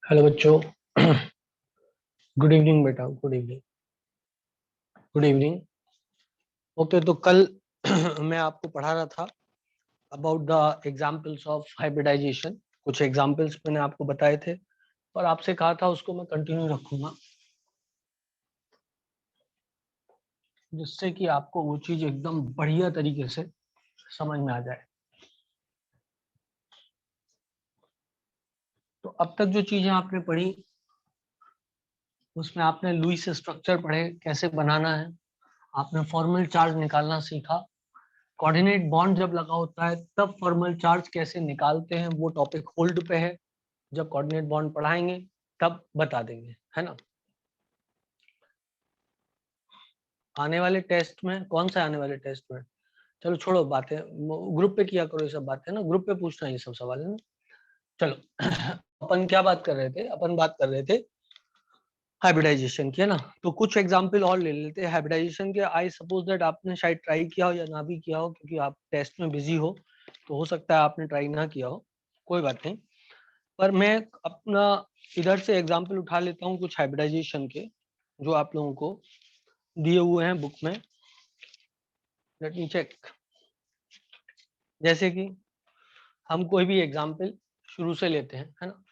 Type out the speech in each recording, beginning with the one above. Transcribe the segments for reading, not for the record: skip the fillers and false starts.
Hello बच्चों। Good evening बेटा, good evening. Good evening. Okay, तो कल मैं आपको पढ़ा रहा था about the examples of hybridisation. कुछ एग्जांपल्स मैंने आपको बताए थे और आपसे कहा था उसको मैं कंटिन्यू रखूंगा, जिससे कि आपको वो चीज एकदम बढ़िया तरीके से समझ में आ जाए। तो अब तक जो चीजें आपने पढ़ी उसमें आपने लुईस स्ट्रक्चर पढ़े, कैसे बनाना है। आपने फॉर्मल चार्ज निकालना सीखा। कोऑर्डिनेट बॉन्ड जब लगा होता है तब फॉर्मल चार्ज कैसे निकालते हैं, वो टॉपिक होल्ड पे है। जब कोऑर्डिनेट बॉन्ड पढ़ाएंगे तब बता देंगे, है ना। आने वाले टेस्ट में कौन सा आने वाले टेस्ट में, चलो छोड़ो बातें, ग्रुप पे किया करो ये सब बातें ना, ग्रुप पे पूछना ये सब सवाल है ना। चलो अपन क्या बात कर रहे थे, अपन बात कर रहे थे हाइब्रिडाइजेशन की, है ना। तो कुछ एग्जांपल और ले लेते हैं हाइब्रिडाइजेशन के। आई सपोज दैट आपने शायद ट्राई किया हो या ना भी किया हो, क्योंकि आप टेस्ट में बिजी हो, तो हो सकता है आपने ट्राई ना किया हो, कोई बात नहीं। पर मैं अपना इधर से एग्जांपल उठा लेता हूँ कुछ हाइब्रिडाइजेशन के, जो आप लोगों को दिए हुए हैं बुक में। Let me check. जैसे कि हम कोई भी एग्जांपल शुरू से लेते हैं, है ना।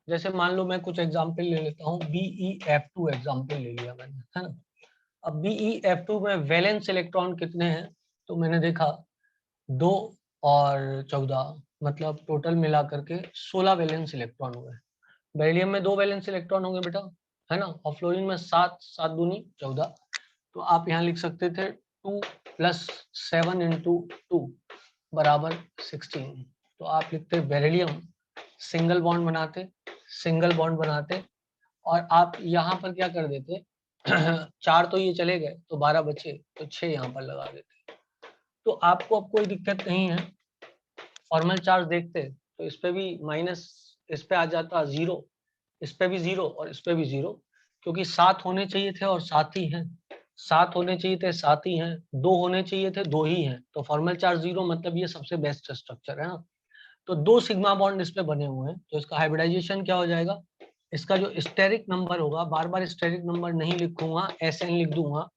जैसे मान लो मैं कुछ एग्जांपल ले लेता हूँ, BeF2 एग्जांपल ले लिया मैंने, है ना। अब BeF2 में वैलेंस इलेक्ट्रॉन कितने हैं, तो मैंने देखा 2 और 14, मतलब टोटल मिला करके 16 वैलेंस इलेक्ट्रॉन हुए। बेरिलियम में 2 वैलेंस इलेक्ट्रॉन होंगे बेटा, है ना। और फ्लोरीन में 7, 7 दूनी 14। तो आप यहाँ लिख सकते थे 2 + 7 × 2 बराबर 16। तो आप लिखते बेरिलियम, सिंगल बॉन्ड बनाते, सिंगल बॉन्ड बनाते, और आप यहाँ पर क्या कर देते 4 तो ये चले गए तो 12 बचे, तो 6 यहाँ पर लगा देते। तो आपको अब कोई दिक्कत नहीं है। फॉर्मल चार्ज देखते तो इस पे भी माइनस, इस पे आ जाता 0, इस पे भी 0 और इस पे भी 0, क्योंकि 7 होने चाहिए थे और 7 ही हैं। 7 होने चाहिए थे, 7 ही हैं। 2 होने चाहिए थे, 2 ही हैं। तो फॉर्मल चार्ज 0 मतलब ये सबसे बेस्ट स्ट्रक्चर है ना। तो 2 सिग्मा बॉन्ड इस पे बने हुए हैं, तो इसका हाइब्रिडाइजेशन क्या हो जाएगा। इसका जो स्टेरिक नंबर होगा, बार बार स्टेरिक नंबर नहीं लिखूंगा, SN लिख दूंगा।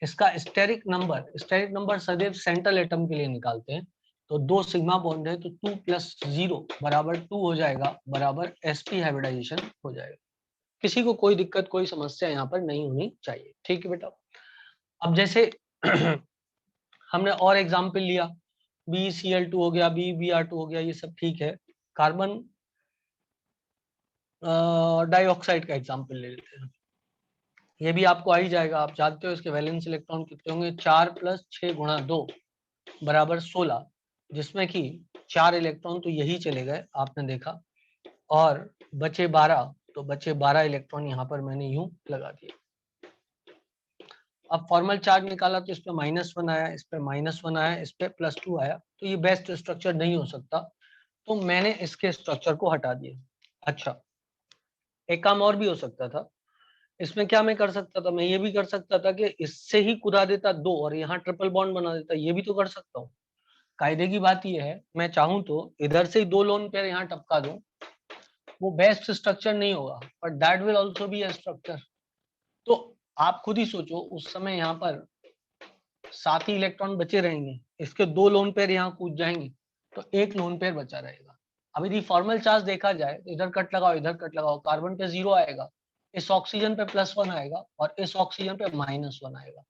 इसका स्टेरिक नंबर सदैव सेंट्रल एटम के लिए निकालते हैं। तो 2 सिग्मा बॉन्ड है, तो 2 + 0 बराबर 2 हो जाएगा, बराबर sp हाइब्रिडाइजेशन हो जाएगा। किसी को कोई दिक्कत, कोई समस्या यहाँ पर नहीं होनी चाहिए, ठीक है बेटा। अब जैसे हमने और एग्जाम्पल लिया, BeCl2 हो गया, BeBr2 हो गया, ये सब ठीक है। कार्बन डाइऑक्साइड का एग्जाम्पल ले लेते हैं। ये भी आपको आ ही जाएगा, आप जानते हो इसके वैलेंस इलेक्ट्रॉन कितने होंगे। 4 + 6 × 2 बराबर 16, जिसमें कि 4 इलेक्ट्रॉन तो यही चले गए, आपने देखा, और बचे 12, तो बचे 12 इलेक्ट्रॉन यहाँ पर मैंने यूं लगा दिए। अब फॉर्मल चार्ज निकाला तो इस पे -1 आया, इस पे -1 आया, इस पे +2 आया, तो ये बेस्ट स्ट्रक्चर नहीं हो सकता, तो मैंने इसके स्ट्रक्चर को हटा दिया। अच्छा, एक काम और भी हो सकता था। इसमें क्या मैं कर सकता था, मैं ये भी कर सकता था कि इससे ही कुदा देता 2 और यहाँ ट्रिपल बॉन्ड बना देता, ये भी तो कर सकता हूँ। कायदे की बात ये है, मैं चाहूँ तो इधर से ही 2 लोन पेयर यहाँ टपका दूं, वो बेस्ट स्ट्रक्चर नहीं होगा, but that will also be a structure. तो आप खुद ही सोचो, उस समय यहाँ पर 7 ही इलेक्ट्रॉन बचे रहेंगे, इसके 2 लोन पेयर यहाँ कूद जाएंगे, तो 1 लोन पेयर बचा रहेगा। अब यदि फॉर्मल चार्ज देखा जाए, इधर कट लगाओ, इधर कट लगाओ, कार्बन पे 0 आएगा, इस ऑक्सीजन पे +1 आएगा, और इस ऑक्सीजन पे -1 आएगा।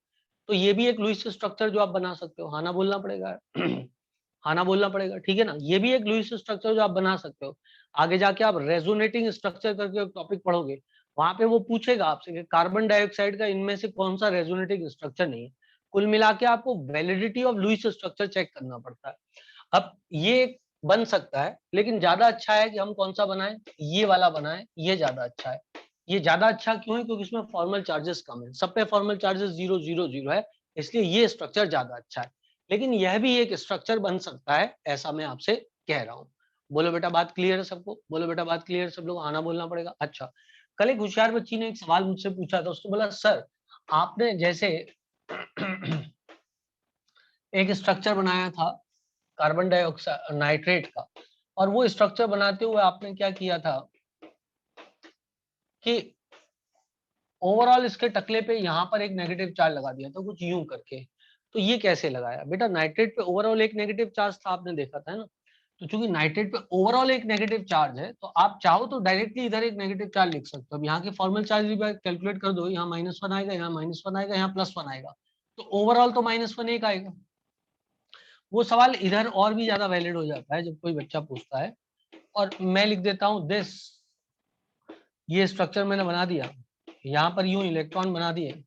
तो ये भी एक लुईस स्ट्रक्चर जो आप बना सकते हो, हाँ ना बोलना पड़ेगा हाँ ना बोलना पड़ेगा, ठीक है ना। ये भी एक लुईस स्ट्रक्चर जो आप बना सकते हो। आगे जाके आप रेजोनेटिंग स्ट्रक्चर करके एक टॉपिक पढ़ोगे, वहां पे वो पूछेगा आपसे कि कार्बन डाइऑक्साइड का इनमें से कौन सा रेजोनेटिंग स्ट्रक्चर नहीं है। कुल मिला के आपको validity of Lewis structure check करना पड़ता है। अब ये बन सकता है, लेकिन ज्यादा अच्छा है कि हम कौन सा बनाएं, ये वाला बनाएं, ये ज्यादा अच्छा है। ये ज्यादा अच्छा क्यों है, क्योंकि इसमें फॉर्मल चार्जेस कम है, सब पे फॉर्मल चार्जेस 0 0 0 है, इसलिए ये स्ट्रक्चर ज्यादा अच्छा है। लेकिन यह भी एक स्ट्रक्चर बन सकता है, ऐसा मैं आपसे कह रहा हूँ। बोलो बेटा बात क्लियर है सबको, बोलो बेटा बात क्लियर है, सब लोग आना बोलना पड़ेगा। अच्छा, कल एक होशियार बच्ची ने एक सवाल मुझसे पूछा था, उसने बोला सर आपने जैसे एक स्ट्रक्चर बनाया था कार्बन डाइऑक्साइड नाइट्रेट का, और वो स्ट्रक्चर बनाते हुए आपने क्या किया था, कि ओवरऑल इसके टकले पे यहाँ पर एक नेगेटिव चार्ज लगा दिया था कुछ यूं करके। तो ये कैसे लगाया बेटा, नाइट्रेट पे ओवरऑल एक नेगेटिव चार्ज था, आपने देखा था ना। तो चूंकि नाइट्रेट पे ओवरऑल एक नेगेटिव चार्ज है, तो आप चाहो तो डायरेक्टली इधर एक नेगेटिव चार्ज लिख सकते हो। अब यहाँ के फॉर्मल चार्ज भी कैलकुलेट कर दो, यहाँ -1 आएगा, यहाँ -1 आएगा, यहाँ +1 आएगा, तो ओवरऑल तो -1 एक आएगा। वो सवाल इधर और भी ज्यादा वैलिड हो जाता है जब कोई बच्चा पूछता है। और मैं लिख देता हूं दिस, ये स्ट्रक्चर मैंने बना दिया, यहाँ पर यूं इलेक्ट्रॉन बना दिए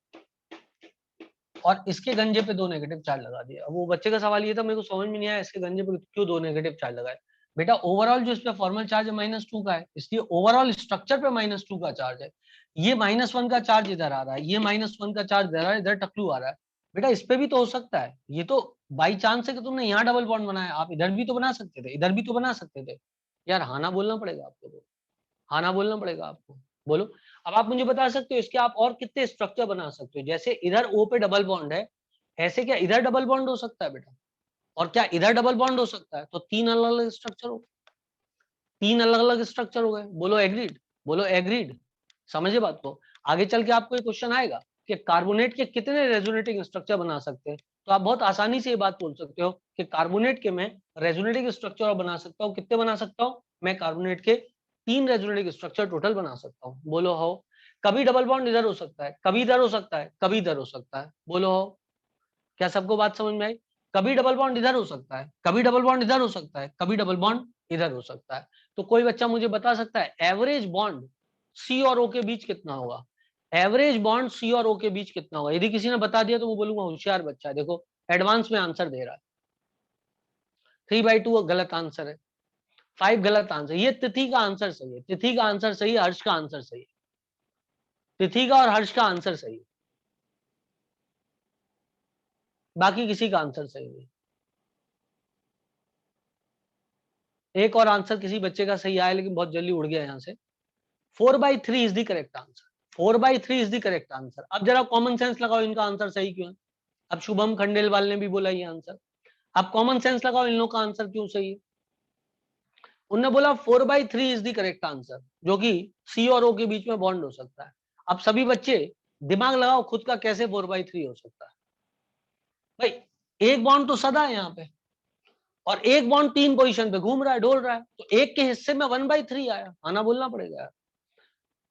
और इसके गंजे पे 2 नेगेटिव चार्ज लगा दिया। अब वो बच्चे का सवाल ये था, मेरे को समझ में नहीं आया इसके गंजे पे क्यों 2 नेगेटिव चार्ज लगाए। बेटा ओवरऑल जो इस पे फॉर्मल चार्ज है -2 का है, इसलिए ओवरऑल स्ट्रक्चर पे -2 का चार्ज है। ये -1 का चार्ज इधर आ रहा है, ये -1 का चार्ज इधर आ रहा है, इधर टकलू आ रहा है। बेटा इस पे भी तो हो सकता है, ये तो बाई चांस है कि तुमने यहाँ डबल बॉन्ड बनाया, आप इधर भी तो बना सकते थे, इधर भी तो बना सकते थे। यार हाँ ना बोलना पड़ेगा आपको, हाँ ना बोलना पड़ेगा आपको, बोलो। अब आप मुझे बता सकते हो इसके आप और कितने स्ट्रक्चर बना सकते हो। जैसे इधर O पे डबल बॉन्ड है, ऐसे क्या इधर डबल बॉन्ड हो सकता है बेटा, और क्या इधर डबल बॉन्ड हो सकता है, तो 3 अलग अलग स्ट्रक्चर हो, 3 अलग अलग स्ट्रक्चर हो गए। बोलो एग्रीड, बोलो एग्रीड। समझे बात को। आगे चल के आपको एक क्वेश्चन आएगा कि कार्बोनेट के कितने रेजोनेटिंग स्ट्रक्चर बना सकते हैं, तो आप बहुत आसानी से ये बात बोल सकते हो कि कार्बोनेट के मैं रेजोनेटिंग स्ट्रक्चर बना सकता हूँ। कितने बना सकता हूँ मैं, कार्बोनेट के 3 रेजोनेटिंग स्ट्रक्चर टोटल बना सकता हूँ। बोलो हो। कभी डबल बॉन्ड इधर हो सकता है, कभी इधर हो सकता है, कभी इधर हो सकता है। बोलो हो। क्या सबको बात समझ में आई। कभी डबल बॉन्ड इधर हो सकता है, कभी डबल बॉन्ड इधर हो सकता है, कभी डबल बॉन्ड इधर हो सकता है। तो कोई बच्चा मुझे बता सकता है एवरेज बॉन्ड सी और ओ के बीच कितना होगा, एवरेज बॉन्ड सी और ओ के बीच कितना होगा। यदि किसी ने बता दिया तो वो बोलूंगा होशियार बच्चा है। देखो एडवांस में आंसर दे रहा है। 3/2 गलत आंसर है, 5 गलत आंसर। ये तिथि का आंसर सही है, तिथि का आंसर सही है, हर्ष का आंसर सही है, तिथि का और हर्ष का आंसर सही है, बाकी किसी का आंसर सही नहीं। एक और आंसर किसी बच्चे का सही आया लेकिन बहुत जल्दी उड़ गया यहाँ से। 4/3 is the correct answer, 4/3 is the correct answer. अब जरा कॉमन सेंस लगाओ, इनका आंसर सही क्यों है। अब शुभम खंडेलवाल ने भी बोला ये आंसर, अब कॉमन सेंस लगाओ इन लोगों का आंसर क्यों सही है। उन्होंने बोला 4/3 इज द करेक्ट आंसर, जो कि सी और ओ के बीच में बॉन्ड हो सकता है। अब सभी बच्चे दिमाग लगाओ खुद का, कैसे 4/3 हो सकता है भाई। एक बॉन्ड तो सदा है यहाँ पे, और एक बॉन्ड 3 पोजीशन पे घूम रहा है, डोल रहा है, तो एक के हिस्से में 1/3 आया, आना बोलना पड़ेगा यार।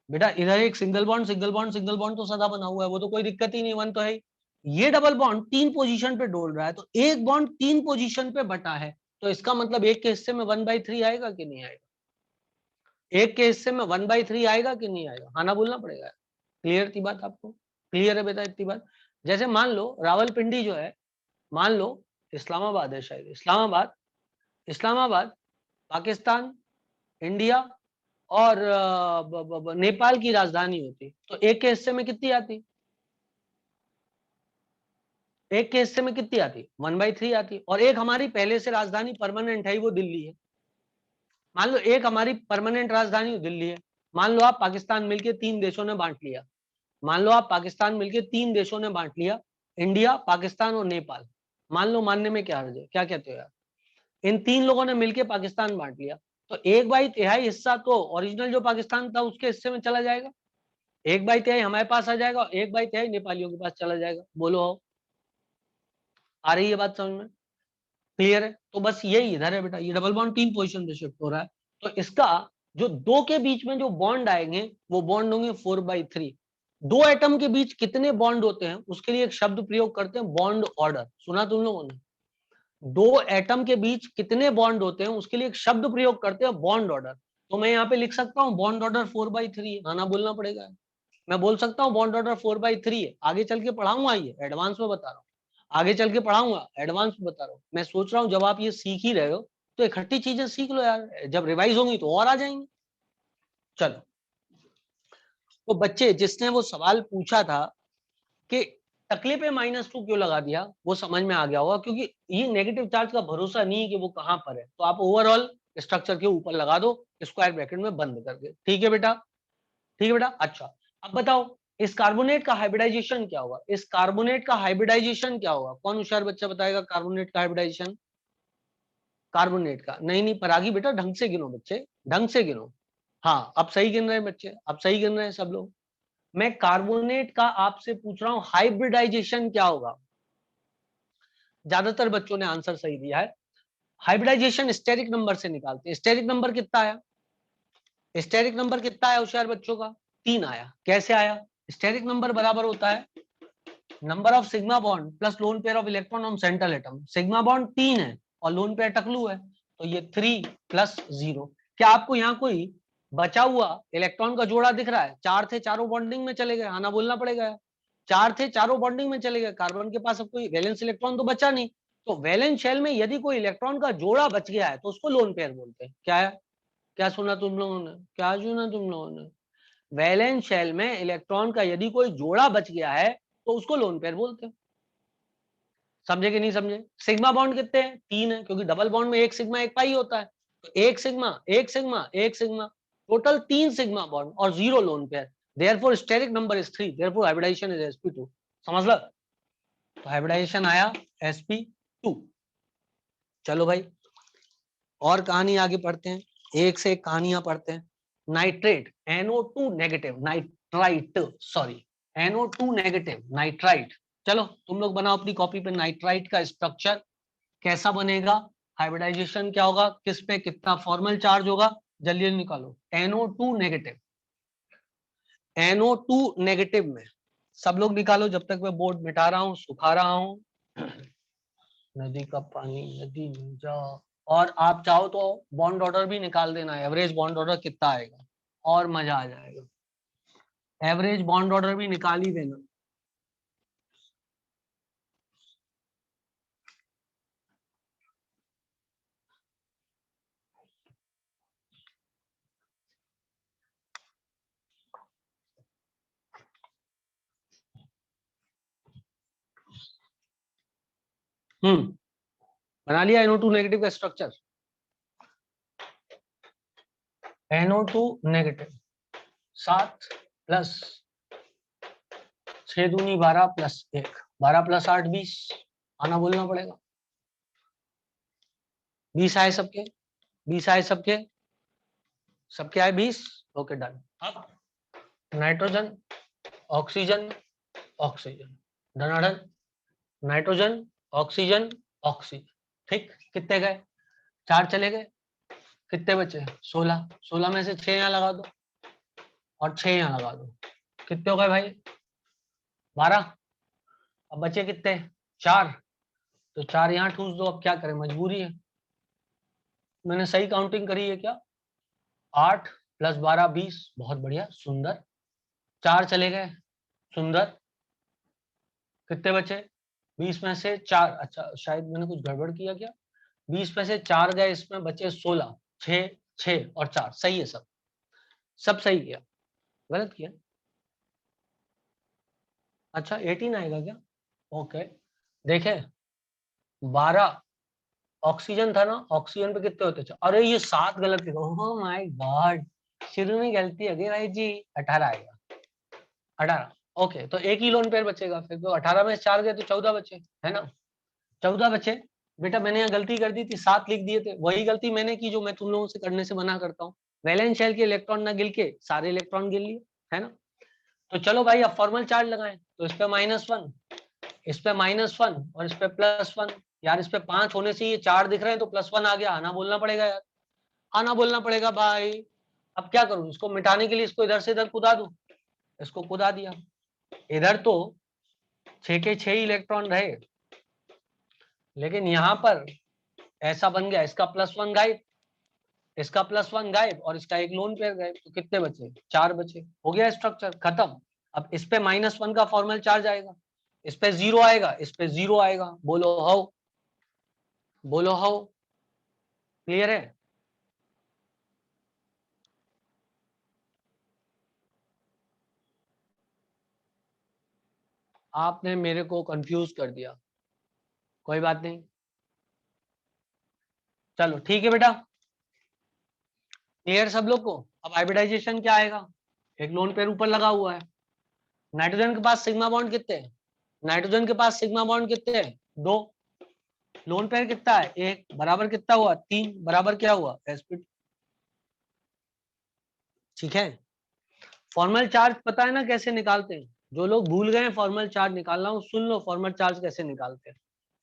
बेटा इधर एक single bond single bond single bond तो सदा बना हुआ है, वो तो कोई दिक्कत ही नहीं, 1 तो है ही। ये डबल बॉन्ड 3 पोजीशन पे डोल रहा है, तो एक बॉन्ड 3 पोजीशन पे बटा है, तो इसका मतलब एक के हिस्से में 1/3 आएगा कि नहीं आएगा, एक के हिस्से में 1/3 आएगा कि नहीं आएगा, आना बोलना पड़ेगा। क्लियर थी बात आपको, क्लियर है बेटा इतनी बात। जैसे मान लो रावलपिंडी जो है, मान लो इस्लामाबाद है शायद, इस्लामाबाद, इस्लामाबाद पाकिस्तान, इंडिया और नेपाल की राजधानी होती, तो एक के हिस्से में कितनी आती, एक के हिस्से में कितनी आती, 1/3 आती। और एक हमारी पहले से राजधानी परमानेंट है, वो दिल्ली है। मान लो एक हमारी परमानेंट राजधानी दिल्ली है, मान लो आप पाकिस्तान मिलके 3 देशों ने बांट लिया, मान लो आप पाकिस्तान मिलके 3 देशों ने बांट लिया, इंडिया, पाकिस्तान और नेपाल। मान लो, मानने में क्या हर्ज है, क्या कहते हो यार। इन 3 लोगों ने मिलके पाकिस्तान बांट लिया, तो 1/3 हिस्सा तो ओरिजिनल जो पाकिस्तान था उसके हिस्से में चला जाएगा, 1/3 हमारे पास आ जाएगा, और 1/3 नेपालियों के पास चला जाएगा। बोलो हो। आ रही है बात समझ में, क्लियर है। तो बस यही इधर है बेटा, ये डबल बॉन्ड 3 पोजीशन पे शिफ्ट हो रहा है, तो इसका जो 2 के बीच में जो बॉन्ड आएंगे वो बॉन्ड होंगे 4/3। 2 एटम के बीच कितने बॉन्ड होते हैं उसके लिए एक शब्द प्रयोग करते हैं, बॉन्ड ऑर्डर। सुना तुम लोगों ने, 2 एटम के बीच कितने बॉन्ड होते हैं उसके लिए एक शब्द प्रयोग करते हैं, बॉन्ड ऑर्डर। तो मैं यहाँ पे लिख सकता हूँ बॉन्ड ऑर्डर 4/3, आना बोलना पड़ेगा। मैं बोल सकता हूँ बॉन्ड ऑर्डर 4/3 है, आगे चल के पढ़ाऊंगा, ये एडवांस में बता रहा हूँ, आगे चल के पढ़ाऊंगा, एडवांस में बता रहा हूँ। मैं सोच रहा हूँ जब आप ये सीख ही रहे हो तो इकट्ठी चीजें सीख लो यार, जब रिवाइज होंगी तो और आ जाएंगी। चलो, तो बच्चे जिसने वो सवाल पूछा था कि टकले पे -2 क्यों लगा दिया, वो समझ में आ गया होगा, क्योंकि ये नेगेटिव चार्ज का भरोसा नहीं है कि वो कहां पर है, तो आप ओवरऑल स्ट्रक्चर के ऊपर लगा दो, स्क्वायर ब्रैकेट में बंद करके। ठीक है बेटा, ठीक है बेटा। अच्छा, अब बताओ इस कार्बोनेट का हाइब्रिडाइजेशन क्या होगा, इस कार्बोनेट का हाइब्रिडाइजेशन क्या होगा, कौन होशियार बच्चा बताएगा कार्बोनेट का हाइब्रिडाइजेशन। कार्बोनेट का नहीं, नहीं परागी बेटा, ढंग से गिनो बच्चे, ढंग से गिनो। हाँ अब सही गिन रहे हैं बच्चे, अब सही गिन रहे हैं सब लोग। मैं कार्बोनेट का आपसे पूछ रहा हूं हाइब्रिडाइजेशन क्या होगा। ज्यादातर बच्चों ने आंसर सही दिया है। हाइब्रिडाइजेशन स्टेरिक नंबर से निकालते हैं। स्टेरिक नंबर कितना आया? स्टेरिक नंबर कितना आया होशियार बच्चों का? 3 आया। कैसे आया? स्टेरिक नंबर बराबर होता है number of sigma bond plus lone pair of electron on central atom. Sigma bond 3 है और लोन पेयर टकलू है, तो ये 3 प्लस 0। क्या आपको यहाँ कोई बचा हुआ इलेक्ट्रॉन का जोड़ा दिख रहा है? 4 थे, चारों बॉन्डिंग में चले गए, आना बोलना पड़ेगा। 4 थे, चारों बॉन्डिंग में चले गए, कार्बन के पास अब कोई वैलेंस इलेक्ट्रॉन तो बचा नहीं। तो वैलेंस शेल में यदि कोई इलेक्ट्रॉन का जोड़ा बच गया है तो उसको लोन पेयर बोलते हैं। क्या है? क्या सुना तुम लोगों ने? क्या सुना तुम लोगों ने? वैलेंस शेल में इलेक्ट्रॉन का यदि कोई जोड़ा बच गया है तो उसको लोन पेयर बोलते हैं। समझे कि नहीं समझे? सिग्मा बॉन्ड कितने हैं? 3 है, क्योंकि डबल बॉन्ड में एक सिग्मा एक पाई होता है, तो एक सिग्मा एक सिग्मा एक सिग्मा, टोटल 3 सिग्मा बॉन्ड और 0 lone pair. Therefore steric number is 3, therefore hybridisation is sp2। समझ लो? तो हाइब्रिडाइजेशन आया sp2। चलो भाई और कहानी आगे पढ़ते हैं, एक से एक कहानियां पढ़ते हैं। Nitrate NO2 negative, nitrite sorry, NO2 negative nitrite. चलो तुम लोग बनाओ अपनी कॉपी पे नाइट्राइट का स्ट्रक्चर कैसा बनेगा, हाइब्रिडाइजेशन क्या होगा, किस पे कितना फॉर्मल चार्ज होगा, जल्दी जल्दी निकालो। NO2 नेगेटिव, NO2 नेगेटिव में सब लोग निकालो जब तक मैं बोर्ड मिटा रहा हूँ, सुखा रहा हूँ। नदी का पानी नदी में जा। और आप चाहो तो बॉन्ड ऑर्डर भी निकाल देना, एवरेज बॉन्ड ऑर्डर कितना आएगा, और मजा आ जाएगा। एवरेज बॉन्ड ऑर्डर भी निकाल ही देना। बना लिया NO2 नेगेटिव का स्ट्रक्चर। NO2 नेगेटिव 7 प्लस 6 दूनी 12 प्लस 1, 12 प्लस 8 20, आना बोलना पड़ेगा। 20 आए सबके, 20 आए सबके, सबके आए 20। Okay done. अब नाइट्रोजन ऑक्सीजन ऑक्सीजन, धनाधन, नाइट्रोजन ऑक्सीजन ऑक्सीजन। ठीक, कितने गए? 4 चले गए, कितने बचे? 16। 16 में से 6 यहाँ लगा दो और 6 यहाँ लगा दो, कितने हो गए भाई? 12। अब बचे कितने? 4। तो 4 यहाँ ठूस दो, अब क्या करें, मजबूरी है। मैंने सही काउंटिंग करी है क्या? 8 प्लस 12 20, बहुत बढ़िया सुंदर। 4 चले गए, सुंदर। कितने बचे? 20 में से 4, अच्छा शायद मैंने कुछ गड़बड़ किया क्या? 20 में से 4 गए, इसमें बचे 16। 6 6 और 4 सही है, सब सब सही किया, गलत किया? अच्छा 18 आएगा क्या? ओके, देखे 12 ऑक्सीजन था ना, ऑक्सीजन पे कितने होते? अरे ये 7 गलत लिखा, ओह माय गॉड, शुरू में गलती हो गई भाई जी। 18 आएगा, 18। ओके, तो एक ही लोन पेयर बचेगा फिर, तो 18 में 4 गए तो 14 बचे, है ना? 14 बचे। बेटा मैंने यहाँ गलती कर दी थी, 7 लिख दिए थे, वही गलती मैंने की जो मैं तुम लोगों से करने से मना करता हूँ। वैलेंस शेल के इलेक्ट्रॉन ना गिल के सारे इलेक्ट्रॉन गिल लिए, है ना? तो चलो भाई अब फॉर्मल चार्ज लगाएं, तो इस पे -1, इस पे -1 और इस पे +1। यार इस पे 5 होने से ये 4 दिख रहे हैं, तो +1 आ गया, आना बोलना पड़ेगा यार, आना बोलना पड़ेगा भाई। अब क्या करूं, इसको मिटाने के लिए इसको इधर से इधर कुदा दूं, इसको कुदा दिया। इधर तो 6 के 6 इलेक्ट्रॉन रहे, लेकिन यहाँ पर ऐसा बन गया, इसका +1 गायब, इसका +1 गायब और इसका एक लोन पेयर गायब, तो कितने बचे? 4 बचे। हो गया स्ट्रक्चर खत्म। अब इस पे -1 का फॉर्मल चार्ज आएगा, इस पे 0 आएगा, इस पे 0 आएगा। बोलो हाउ, बोलो हाउ, क्लियर है? आपने मेरे को कंफ्यूज कर दिया, कोई बात नहीं, चलो ठीक है बेटा, क्लियर सब लोग को? अब हाइब्रिडाइजेशन क्या आएगा, एक लोन पेयर ऊपर लगा हुआ है। नाइट्रोजन के पास सिग्मा बॉन्ड कितने हैं? नाइट्रोजन के पास सिग्मा बॉन्ड कितने हैं? 2। लोन पेयर कितना है? 1, बराबर कितना हुआ? 3, बराबर क्या हुआ? sp2। ठीक है। फॉर्मल चार्ज पता है ना कैसे निकालते हैं? जो लोग भूल गए फॉर्मल चार्ज निकालना, हूं सुन लो फॉर्मल चार्ज कैसे निकालते हैं।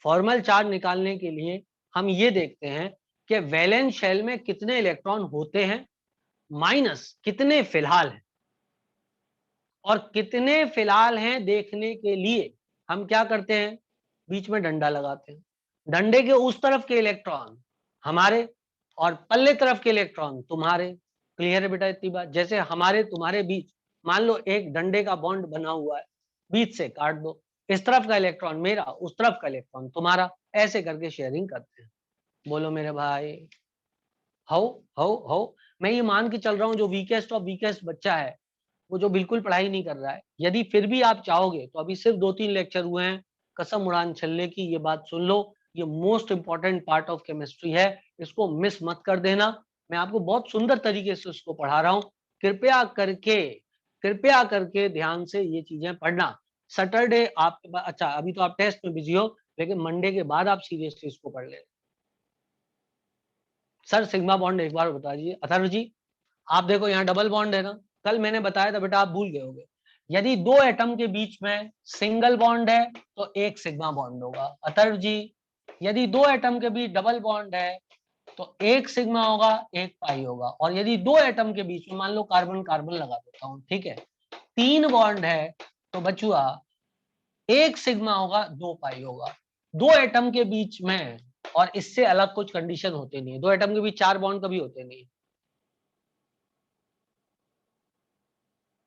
फॉर्मल चार्ज निकालने के लिए हम ये देखते हैं कि वैलेंस शेल में कितने इलेक्ट्रॉन होते हैं माइनस कितने फिलहाल हैं, और कितने फिलहाल हैं देखने के लिए हम क्या करते हैं, बीच में डंडा लगाते हैं। डंडे के उस तरफ के इलेक्ट्रॉन हमारे और पल्ले तरफ के इलेक्ट्रॉन तुम्हारे। क्लियर है बेटा इतनी बात? जैसे हमारे तुम्हारे बीच मान लो एक डंडे का बॉन्ड बना हुआ है, बीच से काट दो, इस तरफ का इलेक्ट्रॉन मेरा, उस तरफ का इलेक्ट्रॉन तुम्हारा, ऐसे करके शेयरिंग करते हैं। बोलो मेरे भाई। हाउ मैं ये मान के चल रहा हूँ जो वीकेस्ट ऑफ वीकेस्ट बच्चा है, वो जो बिल्कुल पढ़ाई नहीं कर रहा है, यदि फिर भी आप चाहोगे तो अभी सिर्फ 2-3 लेक्चर हुए हैं, कसम उड़ान छल्ले की ये बात सुन लो, ये most important part of chemistry है, इसको मिस मत कर देना। मैं आपको बहुत सुंदर तरीके से उसको पढ़ा रहा हूँ, कृपया करके ध्यान से ये चीजें पढ़ना। सैटरडे आपके पास, अच्छा अभी तो आप टेस्ट में बिजी हो, लेकिन मंडे के बाद आप सीरियसली इसको पढ़ लेना। सर सिग्मा बॉन्ड एक बार बता दीजिए अथर्व जी। आप देखो यहाँ डबल बॉन्ड है ना, कल मैंने बताया था बेटा, आप भूल गए होंगे। यदि दो एटम के बीच में सिंगल बॉन्ड है तो एक सिग्मा बॉन्ड होगा। अथर्व जी, यदि दो एटम के बीच डबल बॉन्ड है तो एक सिग्मा होगा एक पाई होगा। और यदि दो एटम के बीच में मान लो कार्बन कार्बन लगा देता हूं, ठीक है, 3 बॉन्ड है तो बचुआ एक सिग्मा होगा दो पाई होगा। दो एटम के बीच में, और इससे अलग कुछ कंडीशन होते नहीं है, दो एटम के बीच 4 बॉन्ड कभी होते नहीं।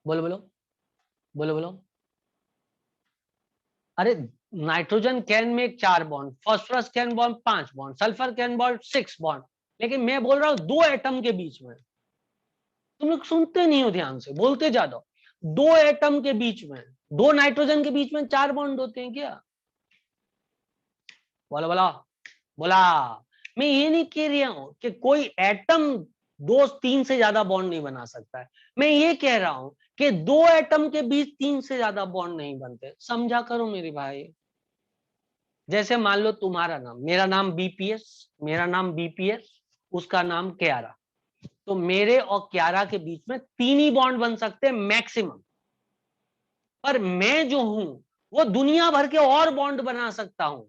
बोलो बोलो बोलो बोलो। अरे नाइट्रोजन कैन में 4 bond, phosphorus can bond 5 bond, sulphur can bond 6 bond, लेकिन मैं बोल रहा हूं दो एटम के बीच में। तुम लोग सुनते नहीं हो ध्यान से, बोलते जा दो। दो एटम के बीच में, दो नाइट्रोजन के बीच में 4 बॉन्ड होते हैं क्या? बोला बोला बोला। मैं ये नहीं कह रहा हूं कि कोई एटम दो तीन से ज्यादा बॉन्ड नहीं बना सकता है, मैं ये कह रहा हूं कि दो एटम के बीच 3 से ज्यादा बॉन्ड नहीं बनते। समझा करो मेरे भाई। जैसे मान लो तुम्हारा नाम, मेरा नाम बीपीएस, मेरा नाम बीपीएस, उसका नाम क्यारा, तो मेरे और क्यारा के बीच में 3 ही बॉन्ड बन सकते हैं मैक्सिमम। पर मैं जो हूं वो दुनिया भर के और बॉन्ड बना सकता हूं।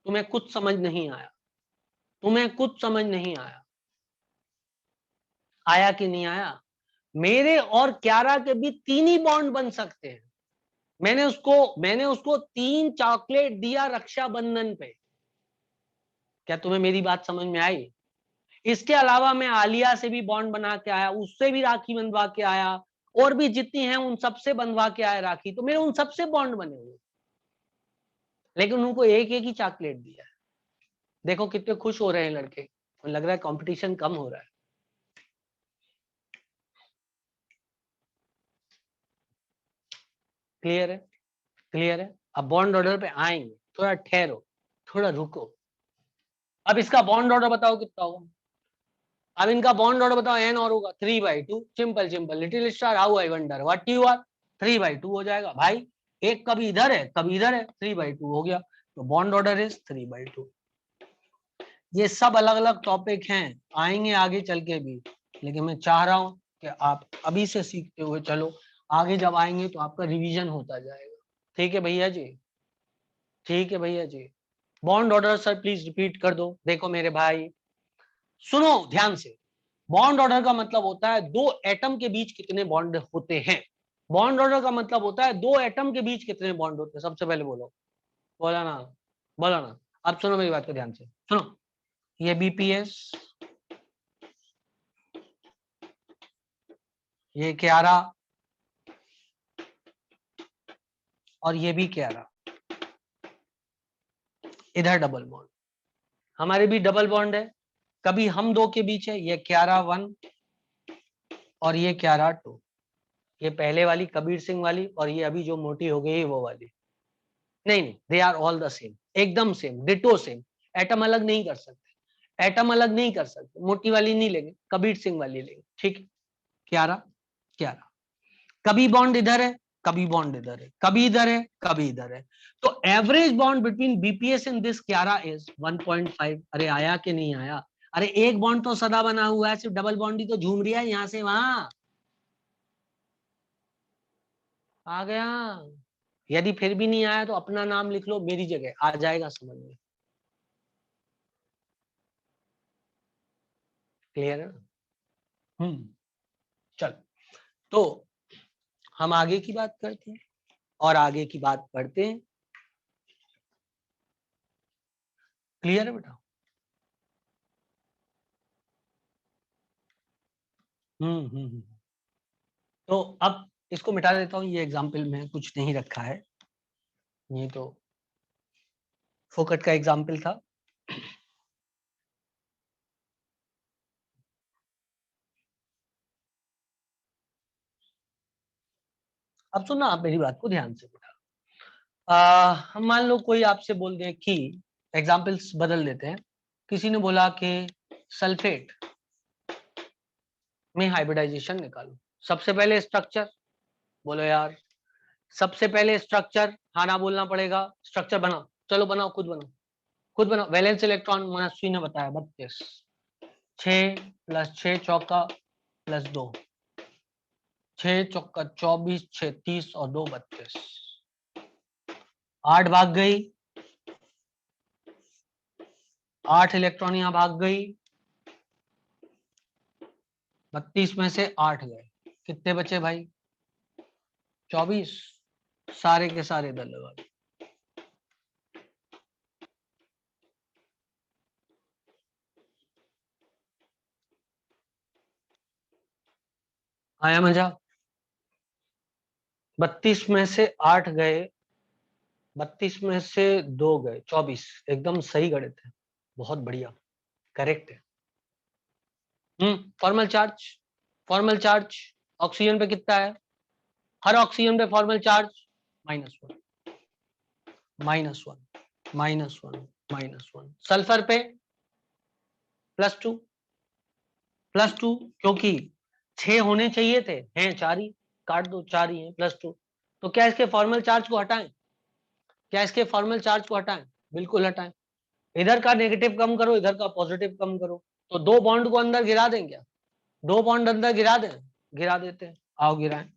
तुम्हें कुछ समझ नहीं आया? तुम्हें कुछ समझ नहीं आया? आया कि नहीं आया? मेरे और क्यारा के बीच 3 ही बॉन्ड बन सकते हैं। मैंने उसको 3 चॉकलेट दिया रक्षाबंधन पे। क्या तुम्हें मेरी बात समझ में आई? इसके अलावा मैं आलिया से भी बॉन्ड बना के आया, उससे भी राखी बंधवा के आया, और भी जितनी हैं उन सबसे बंधवा के आया राखी, तो मेरे उन सबसे बॉन्ड बने हुए, लेकिन उनको एक एक ही चॉकलेट दिया है। देखो कितने खुश हो रहे हैं लड़के, लग रहा है कंपटीशन कम हो रहा है। क्लियर है? क्लियर है? अब बॉन्ड ऑर्डर पे आएंगे, थोड़ा ठहरो, थोड़ा रुको। अब इसका बॉन्ड ऑर्डर बताओ कितना होगा? अब इनका बॉन्ड ऑर्डर बताओ, एन और होगा 3/2। Simple simple, little star how I wonder what you are, 3/2 हो जाएगा भाई। एक कभी इधर है कभी इधर है, 3/2 हो गया, तो बॉन्ड ऑर्डर इज 3/2। ये सब अलग अलग टॉपिक हैं, आएंगे आगे चल के भी, लेकिन मैं चाह रहा हूं कि आप अभी से सीखते हुए चलो, आगे जब आएंगे तो आपका रिवीजन होता जाएगा। ठीक है भैया जी? ठीक है भैया जी। Bond order sir please repeat कर दो। देखो मेरे भाई, सुनो ध्यान से। बॉन्ड ऑर्डर का मतलब होता है दो एटम के बीच कितने बॉन्ड होते हैं। बॉन्ड ऑर्डर का मतलब होता है दो एटम के बीच कितने बॉन्ड होते हैं। सबसे पहले बोलो, बोला ना, बोला ना। अब सुनो मेरी बात को ध्यान से सुनो। ये बीपीएस, ये क्यारा, और ये भी क्यारा, इधर डबल बॉन्ड, हमारे भी डबल बॉन्ड है। कभी हम दो के बीच है, ये क्यारा 1 और ये क्यारा 2, ये पहले वाली कबीर सिंह वाली, और ये अभी जो मोटी हो गई है वो वाली। नहीं नहीं, they are all the same, एकदम सेम, डिटो सेम। एटम अलग नहीं कर सकते, एटम अलग नहीं कर सकते, मोटी वाली नहीं लेंगे, कबीर सिंह वाली लेंगे। ठीक है, क्यारा क्यारा, कभी बॉन्ड इधर है कभी बॉन्ड इधर है, कभी इधर है कभी इधर है। तो average bond between BPS and this क्यारा इज 1.5। अरे आया कि नहीं आया? अरे एक बॉन्ड तो सदा बना हुआ है, सिर्फ डबल बॉन्ड ही तो झूम रहा है यहां से वहां। आ गया? यदि फिर भी नहीं आया तो अपना नाम लिख लो मेरी जगह, आ जाएगा समझ में। क्लियर है ना? चल, तो हम आगे की बात करते हैं और आगे की बात पढ़ते हैं। क्लियर है बेटा? हम्म। तो अब इसको मिटा देता हूँ, ये एग्जाम्पल में कुछ नहीं रखा है, ये तो फोकट का एग्जाम्पल था। अब सुनना आप मेरी बात को ध्यान से बेटा। हम मान लो कोई आपसे बोल दे कि, एग्जाम्पल्स बदल देते हैं, किसी ने बोला कि सल्फेट में हाइब्रिडाइजेशन निकालो। सबसे पहले स्ट्रक्चर, बोलो यार सबसे पहले स्ट्रक्चर, हाँ ना बोलना पड़ेगा, स्ट्रक्चर बनाओ, चलो बनाओ, खुद बनाओ, खुद बनाओ। वैलेंस इलेक्ट्रॉन मनस्वी ने बताया 32, 6 + 6 चौका +2, 6 चौका 24, 6 30 और 2 32, 8 भाग गई, 8 इलेक्ट्रॉन यहां भाग गई, 32 में से 8 गए, कितने बचे भाई? 24। सारे के सारे इधर लगा दो। आया मजा? 32 में से 8 गए, 32 में से 2 गए, 24। एकदम सही गणित है, बहुत बढ़िया, करेक्ट है। Formal charge, formal charge oxygen पे कितना है? हर ऑक्सीजन पे फॉर्मल चार्ज -1, -1, -1, -1। सल्फर पे +2, +2, क्योंकि 6 होने चाहिए थे, हैं 4 ही, काट दो, 4 ही हैं, +2। तो क्या इसके फॉर्मल चार्ज को हटाएं? क्या इसके फॉर्मल चार्ज को हटाएं? बिल्कुल हटाएं। इधर का नेगेटिव कम करो, इधर का पॉजिटिव कम करो, तो 2 बॉन्ड को अंदर गिरा दें क्या? 2 बॉन्ड अंदर गिरा दें? गिरा देते हैं, आओ गिराएं।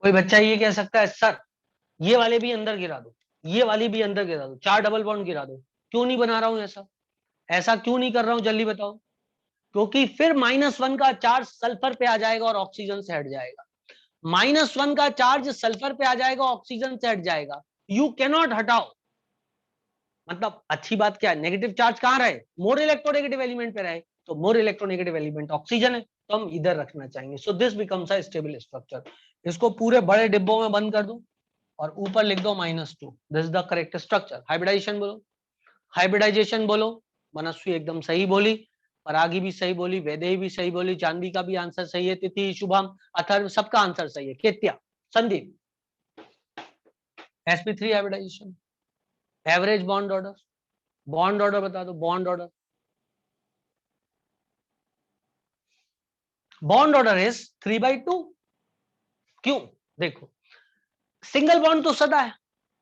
कोई बच्चा ये कह सकता है सर ये वाले भी अंदर गिरा दो, ये वाली भी अंदर गिरा दो, 4 डबल बॉन्ड गिरा दो। क्यों नहीं बना रहा हूं ऐसा? ऐसा क्यों नहीं कर रहा हूं जल्दी बताओ? क्योंकि फिर -1 का चार्ज सल्फर पे आ जाएगा और ऑक्सीजन से हट जाएगा। -1 का चार्ज सल्फर पे आ जाएगा, ऑक्सीजन से हट जाएगा। यू कैनॉट हटाओ। मतलब अच्छी बात क्या है, नेगेटिव चार्ज कहां रहे? मोर इलेक्ट्रोनेगेटिव एलिमेंट पे रहे, तो मोर इलेक्ट्रोनेगेटिव एलिमेंट ऑक्सीजन है, तो हम इधर रखना चाहेंगे। So this becomes a stable structure. इसको पूरे बड़े डिब्बों में बंद कर दो और ऊपर लिख दो -2। This is the correct structure. Hybridisation बोलो, हाइब्रिडाइजेशन बोलो। मनस्वी एकदम सही बोली, परागी भी सही बोली, वैदेही भी सही बोली, जानवी का भी आंसर सही है, तिथि, शुभम, अथर्व, सबका आंसर सही है। केत्या, Sandeep, sp3 hybridisation. Average bond order, bond order बता दो, bond order. Bond order is 3/2। क्यों? देखो, सिंगल बॉन्ड तो सदा है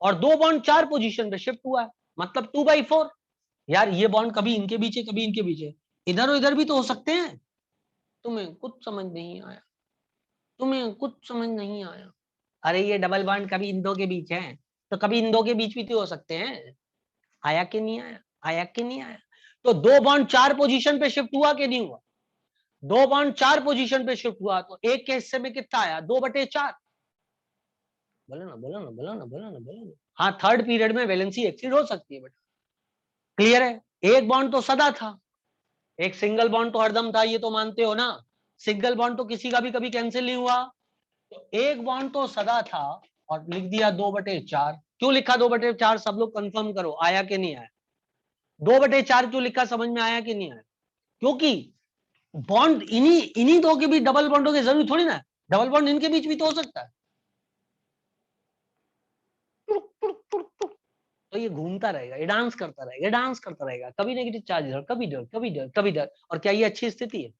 और 2 बॉन्ड 4 पोजीशन पे शिफ्ट हुआ है, मतलब 2/4। यार ये बॉन्ड कभी इनके बीच है, कभी इनके बीच है, इधर और इधर भी तो हो सकते हैं। तुम्हें कुछ समझ नहीं आया, तुम्हें कुछ समझ नहीं आया। अरे ये डबल बॉन्ड कभी इन दो के बीच है, तो कभी इन दो के बीच भी तो हो सकते हैं। आया कि नहीं आया? आया कि नहीं आया? तो 2 बॉन्ड 4 पोजीशन पे शिफ्ट हुआ कि नहीं हुआ? 2 बॉन्ड 4 पोजीशन पे शिफ्ट हुआ, तो एक के हिस्से में कितना आया? 2/4। बोलो ना, बोलो ना, बोलो ना, बोलो ना, बोलो ना। हाँ, थर्ड पीरियड में वैलेंसी एक्सीड हो सकती है बेटा। क्लियर है? एक बॉन्ड तो सदा था, एक सिंगल बॉन्ड तो हरदम था, ये तो मानते हो ना? सिंगल बॉन्ड तो किसी का भी कभी कैंसिल नहीं हुआ, तो एक बॉन्ड तो सदा था और लिख दिया 2/4। क्यों लिखा 2/4? सब लोग कंफर्म करो, आया कि नहीं आया? 2/4 क्यों लिखा, समझ में आया कि नहीं आया? क्योंकि बॉन्ड इन्हीं इन्हीं दो के बीच डबल बॉन्डों की जरूरी थोड़ी ना है, डबल बॉन्ड इनके बीच भी तो हो सकता है। तो ये घूमता रहेगा, ये डांस करता रहेगा, ये डांस करता रहेगा, कभी नेगेटिव चार्ज इधर, कभी इधर, कभी इधर, कभी इधर। और क्या ये अच्छी स्थिति है?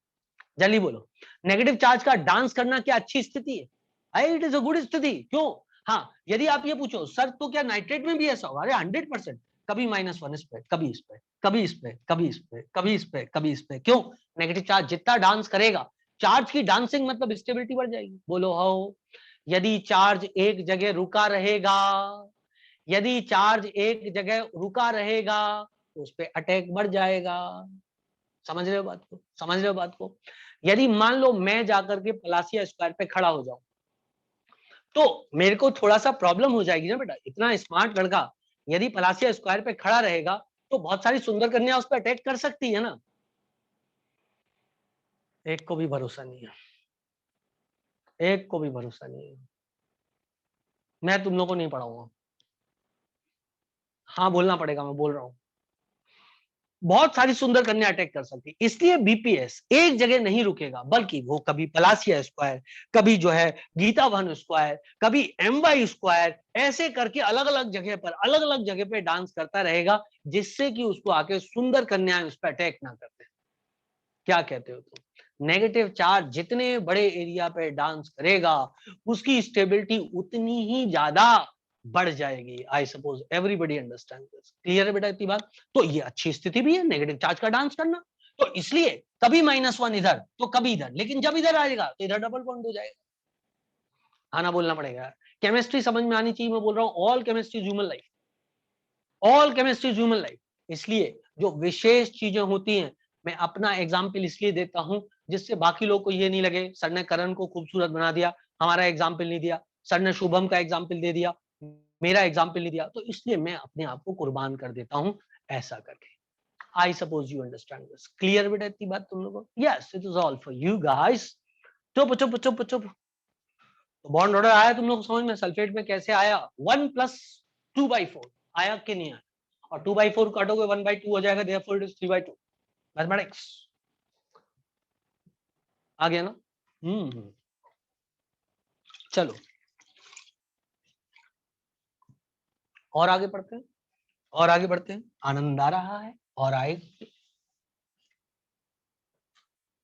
जल्दी बोलो, नेगेटिव चार्ज का डांस करना क्या अच्छी स्थिति है? इट इज अ गुड स्थिति। क्यों? हाँ, यदि आप ये पूछो सर तो क्या नाइट्रेट में भी ऐसा होगा? अरे 100%, कभी -1 इस पे, कभी इस पे, कभी इस पे, कभी इस पे, कभी इस पे, कभी इस पे। क्यों? नेगेटिव चार्ज जितना डांस करेगा, चार्ज की डांसिंग मतलब स्टेबिलिटी बढ़ जाएगी। बोलो हो। यदि चार्ज एक जगह रुका रहेगा, यदि चार्ज एक जगह रुका रहेगा तो उस पर अटैक बढ़ जाएगा। समझ रहे हो बात को? समझ रहे हो बात को? यदि मान लो मैं जाकर के पलासिया स्क्वायर पे खड़ा हो जाऊं तो मेरे को थोड़ा सा प्रॉब्लम हो जाएगी ना बेटा। इतना स्मार्ट लड़का यदि पलासिया स्क्वायर पे खड़ा रहेगा तो बहुत सारी सुंदर कन्या उस पर अटैक कर सकती है ना। एक को भी भरोसा नहीं है, एक को भी भरोसा नहीं है। मैं तुम लोग को नहीं पढ़ाऊंगा। हाँ बोलना पड़ेगा, मैं बोल रहा हूँ। बहुत सारी सुंदर कन्या अटैक कर सकती है। इसलिए बीपीएस एक जगह नहीं रुकेगा, बल्कि वो कभी पलासिया स्क्वायर, कभी जो है गीता भवन स्क्वायर, कभी एमवाई स्क्वायर, ऐसे करके अलग अलग जगह पर, अलग अलग जगह पे डांस करता रहेगा, जिससे कि उसको आके सुंदर कन्याएं उस पर अटैक ना करते। क्या कहते हो तुम? नेगेटिव चार्ज जितने बड़े एरिया पे डांस करेगा, उसकी स्टेबिलिटी उतनी ही ज्यादा बढ़ जाएगी। I suppose everybody understand this. Clear है बेटा इतनी बात? तो ये अच्छी स्थिति भी है नेगेटिव चार्ज का डांस करना। तो इसलिए कभी -1 इधर तो कभी इधर, लेकिन जब इधर आएगा तो इधर डबल बॉन्ड हो जाएगा। आना बोलना पड़ेगा। केमिस्ट्री समझ में आनी चाहिए। मैं बोल रहा हूँ all chemistry is human life, all chemistry is human life. इसलिए जो विशेष चीजें होती हैं, मैं अपना एग्जाम्पल इसलिए देता हूं जिससे बाकी लोग को ये नहीं लगे सर ने करण को खूबसूरत बना दिया, हमारा एग्जाम्पल नहीं दिया, सर ने शुभम का एग्जाम्पल दे दिया, मेरा एग्जाम्पल नहीं दिया। तो इसलिए मैं अपने आप को कुर्बान कर देता हूं ऐसा करके। I suppose you understand this. Clear बेटा इतनी बात तुम लोगों को? Yes, it is all for you guys. चुप चुप चुप चुप। तो बॉन्ड ऑर्डर आया तुम लोग को समझ में? सल्फेट में कैसे आया? 1+2/4 आया कि नहीं आया? और 2/4 काटोगे 1/2 हो जाएगा, therefore it is 3/2। मैथमेटिक्स आ गया ना? चलो और आगे बढ़ते हैं, और आगे बढ़ते हैं। आनंद आ रहा है और आए।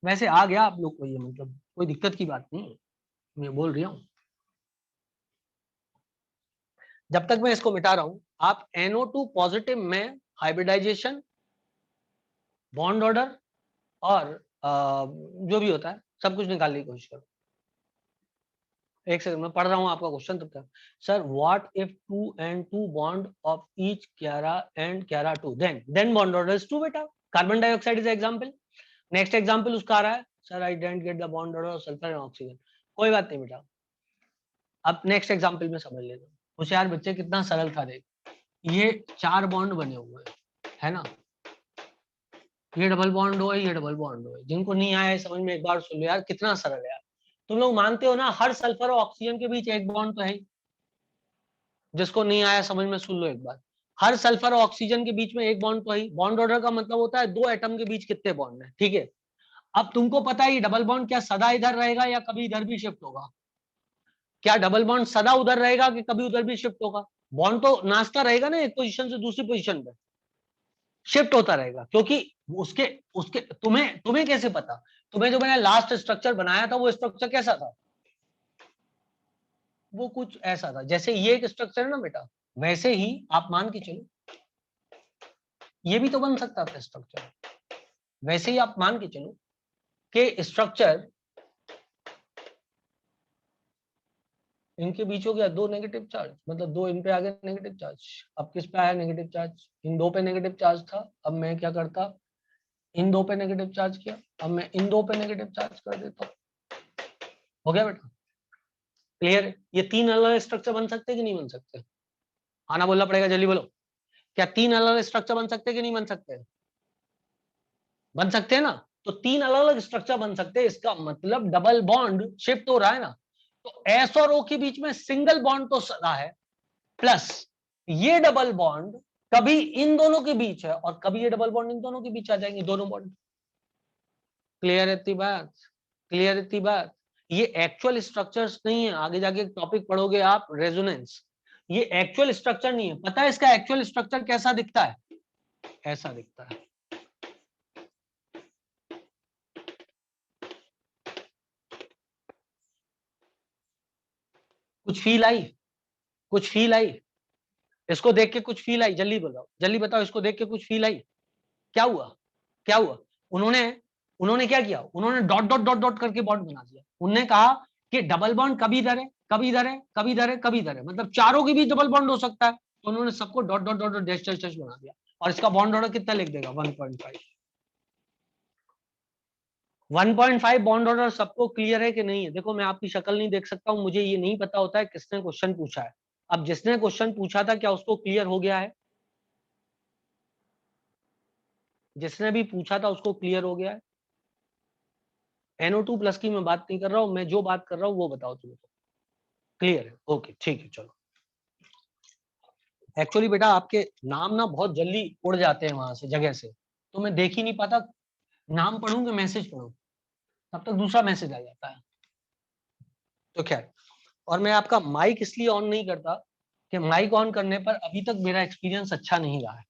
वैसे आ गया आप लोग को ये, मतलब कोई दिक्कत की बात नहीं है, मैं बोल रही हूँ। जब तक मैं इसको मिटा रहा हूं, आप NO2 पॉजिटिव में हाइब्रिडाइजेशन, बॉन्ड ऑर्डर और जो भी होता है सब कुछ निकालने की कोशिश करो। एक सेकंड में पढ़ रहा हूं आपका क्वेश्चन तब तक। Sir what if 2 and 2 bond of each Chiara and Chiara 2, then bond order is 2 बेटा। Carbon dioxide is example. Next example उसका आ रहा है, sir I didn't get the bond order of sulphur and oxygen. कोई बात नहीं बेटा, अब next example में समझ लेना। होशियार बच्चे कितना सरल था देख। ये 4 बॉन्ड बने हुए हैं, है ना? ये डबल बॉन्ड हो, ये डबल बॉन्ड हो। जिनको नहीं आया समझ में एक बार सुन लो यार, कितना सरल है यार। तुम लोग मानते हो ना हर सल्फर और ऑक्सीजन के बीच एक बॉन्ड तो है ही। जिसको नहीं आया समझ में सुन लो एक बार। हर सल्फर और ऑक्सीजन के बीच में एक बॉन्ड तो है ही। बॉन्ड ऑर्डर का मतलब होता है दो एटम के बीच कितने बॉन्ड है, ठीक है? अब तुमको पता है ये डबल बॉन्ड क्या सदा इधर रहेगा या कभी इधर भी शिफ्ट होगा? क्या डबल बॉन्ड सदा उधर रहेगा कि कभी उधर भी शिफ्ट होगा? बॉन्ड तो नाचता रहेगा ना, एक पोजीशन से दूसरी पोजीशन पे शिफ्ट होता रहेगा। क्योंकि उसके उसके तुम्हें तुम्हें कैसे पता? तुम्हें जो मैंने लास्ट स्ट्रक्चर बनाया था वो स्ट्रक्चर कैसा था? वो कुछ ऐसा था जैसे ये एक स्ट्रक्चर है ना बेटा, वैसे ही आप मान के चलो ये भी तो बन सकता था स्ट्रक्चर। वैसे ही आप मान के चलो कि स्ट्रक्चर इनके बीच हो गया दो नेगेटिव चार्ज, मतलब दो इन पे आ गए नेगेटिव चार्ज। अब किस पे आया नेगेटिव चार्ज? इन दो पे नेगेटिव चार्ज था। अब मैं क्या करता, इन दो पे नेगेटिव चार्ज किया, अब मैं इन दो पे नेगेटिव चार्ज कर देता हूँ। हो गया बेटा? क्लियर है? ये तीन अलग स्ट्रक्चर बन सकते कि नहीं बन सकते? आना बोलना पड़ेगा, जल्दी बोलो। क्या तीन अलग स्ट्रक्चर बन सकते कि नहीं बन सकते? बन सकते हैं ना? तो तीन अलग अलग स्ट्रक्चर बन सकते हैं, इसका मतलब डबल बॉन्ड शिफ्ट हो रहा है ना। तो एस और ओ के बीच में सिंगल बॉन्ड तो सदा है, प्लस ये डबल बॉन्ड कभी इन दोनों के बीच है और कभी ये डबल बॉन्ड इन दोनों के बीच आ जाएंगे, दोनों बॉन्ड। क्लियर इतनी बात? क्लियर इतनी बात? ये एक्चुअल स्ट्रक्चर्स नहीं है। आगे जाके टॉपिक पढ़ोगे आप रेजोनेंस, ये एक्चुअल स्ट्रक्चर नहीं है। पता है इसका एक्चुअल स्ट्रक्चर कैसा दिखता है? ऐसा दिखता है। कुछ फील आई, कुछ फील आई, इसको देख के कुछ फील आई, जल्दी बताओ, जल्दी बताओ, इसको देख के कुछ फील आई? क्या हुआ, क्या हुआ? उन्होंने उन्होंने क्या किया, उन्होंने डॉट डॉट डॉट डॉट करके बॉन्ड बना दिया। उन्होंने कहा कि डबल बॉन्ड कभी इधर है, कभी इधर है, कभी इधर है, कभी इधर है, मतलब चारों के बीच डबल बॉन्ड हो सकता है। तो उन्होंने सबको dot dot dot dash dash dash बना दिया, और इसका बॉन्ड ऑर्डर कितना लिख देगा, 1.5। 1.5 बॉन्ड ऑर्डर सबको क्लियर है कि नहीं है? देखो मैं आपकी शक्ल नहीं देख सकता हूं, मुझे ये नहीं पता होता है किसने क्वेश्चन पूछा है। अब जिसने क्वेश्चन पूछा था क्या उसको क्लियर हो गया है? जिसने भी पूछा था उसको क्लियर हो गया है? NO2 प्लस की मैं बात नहीं कर रहा हूं, मैं जो बात कर रहा हूं वो बताओ तुम। क्लियर है, ओके ठीक है। चलो, एक्चुअली बेटा आपके नाम ना बहुत जल्दी उड़ जाते हैं वहां से, जगह से, तो मैं देख ही नहीं पाता, नाम पढ़ूंगा मैसेज पढ़ूं, तब तक दूसरा मैसेज आ जाता है। तो खैर, और मैं आपका माइक इसलिए ऑन नहीं करता कि माइक ऑन करने पर अभी तक मेरा एक्सपीरियंस अच्छा नहीं रहा है।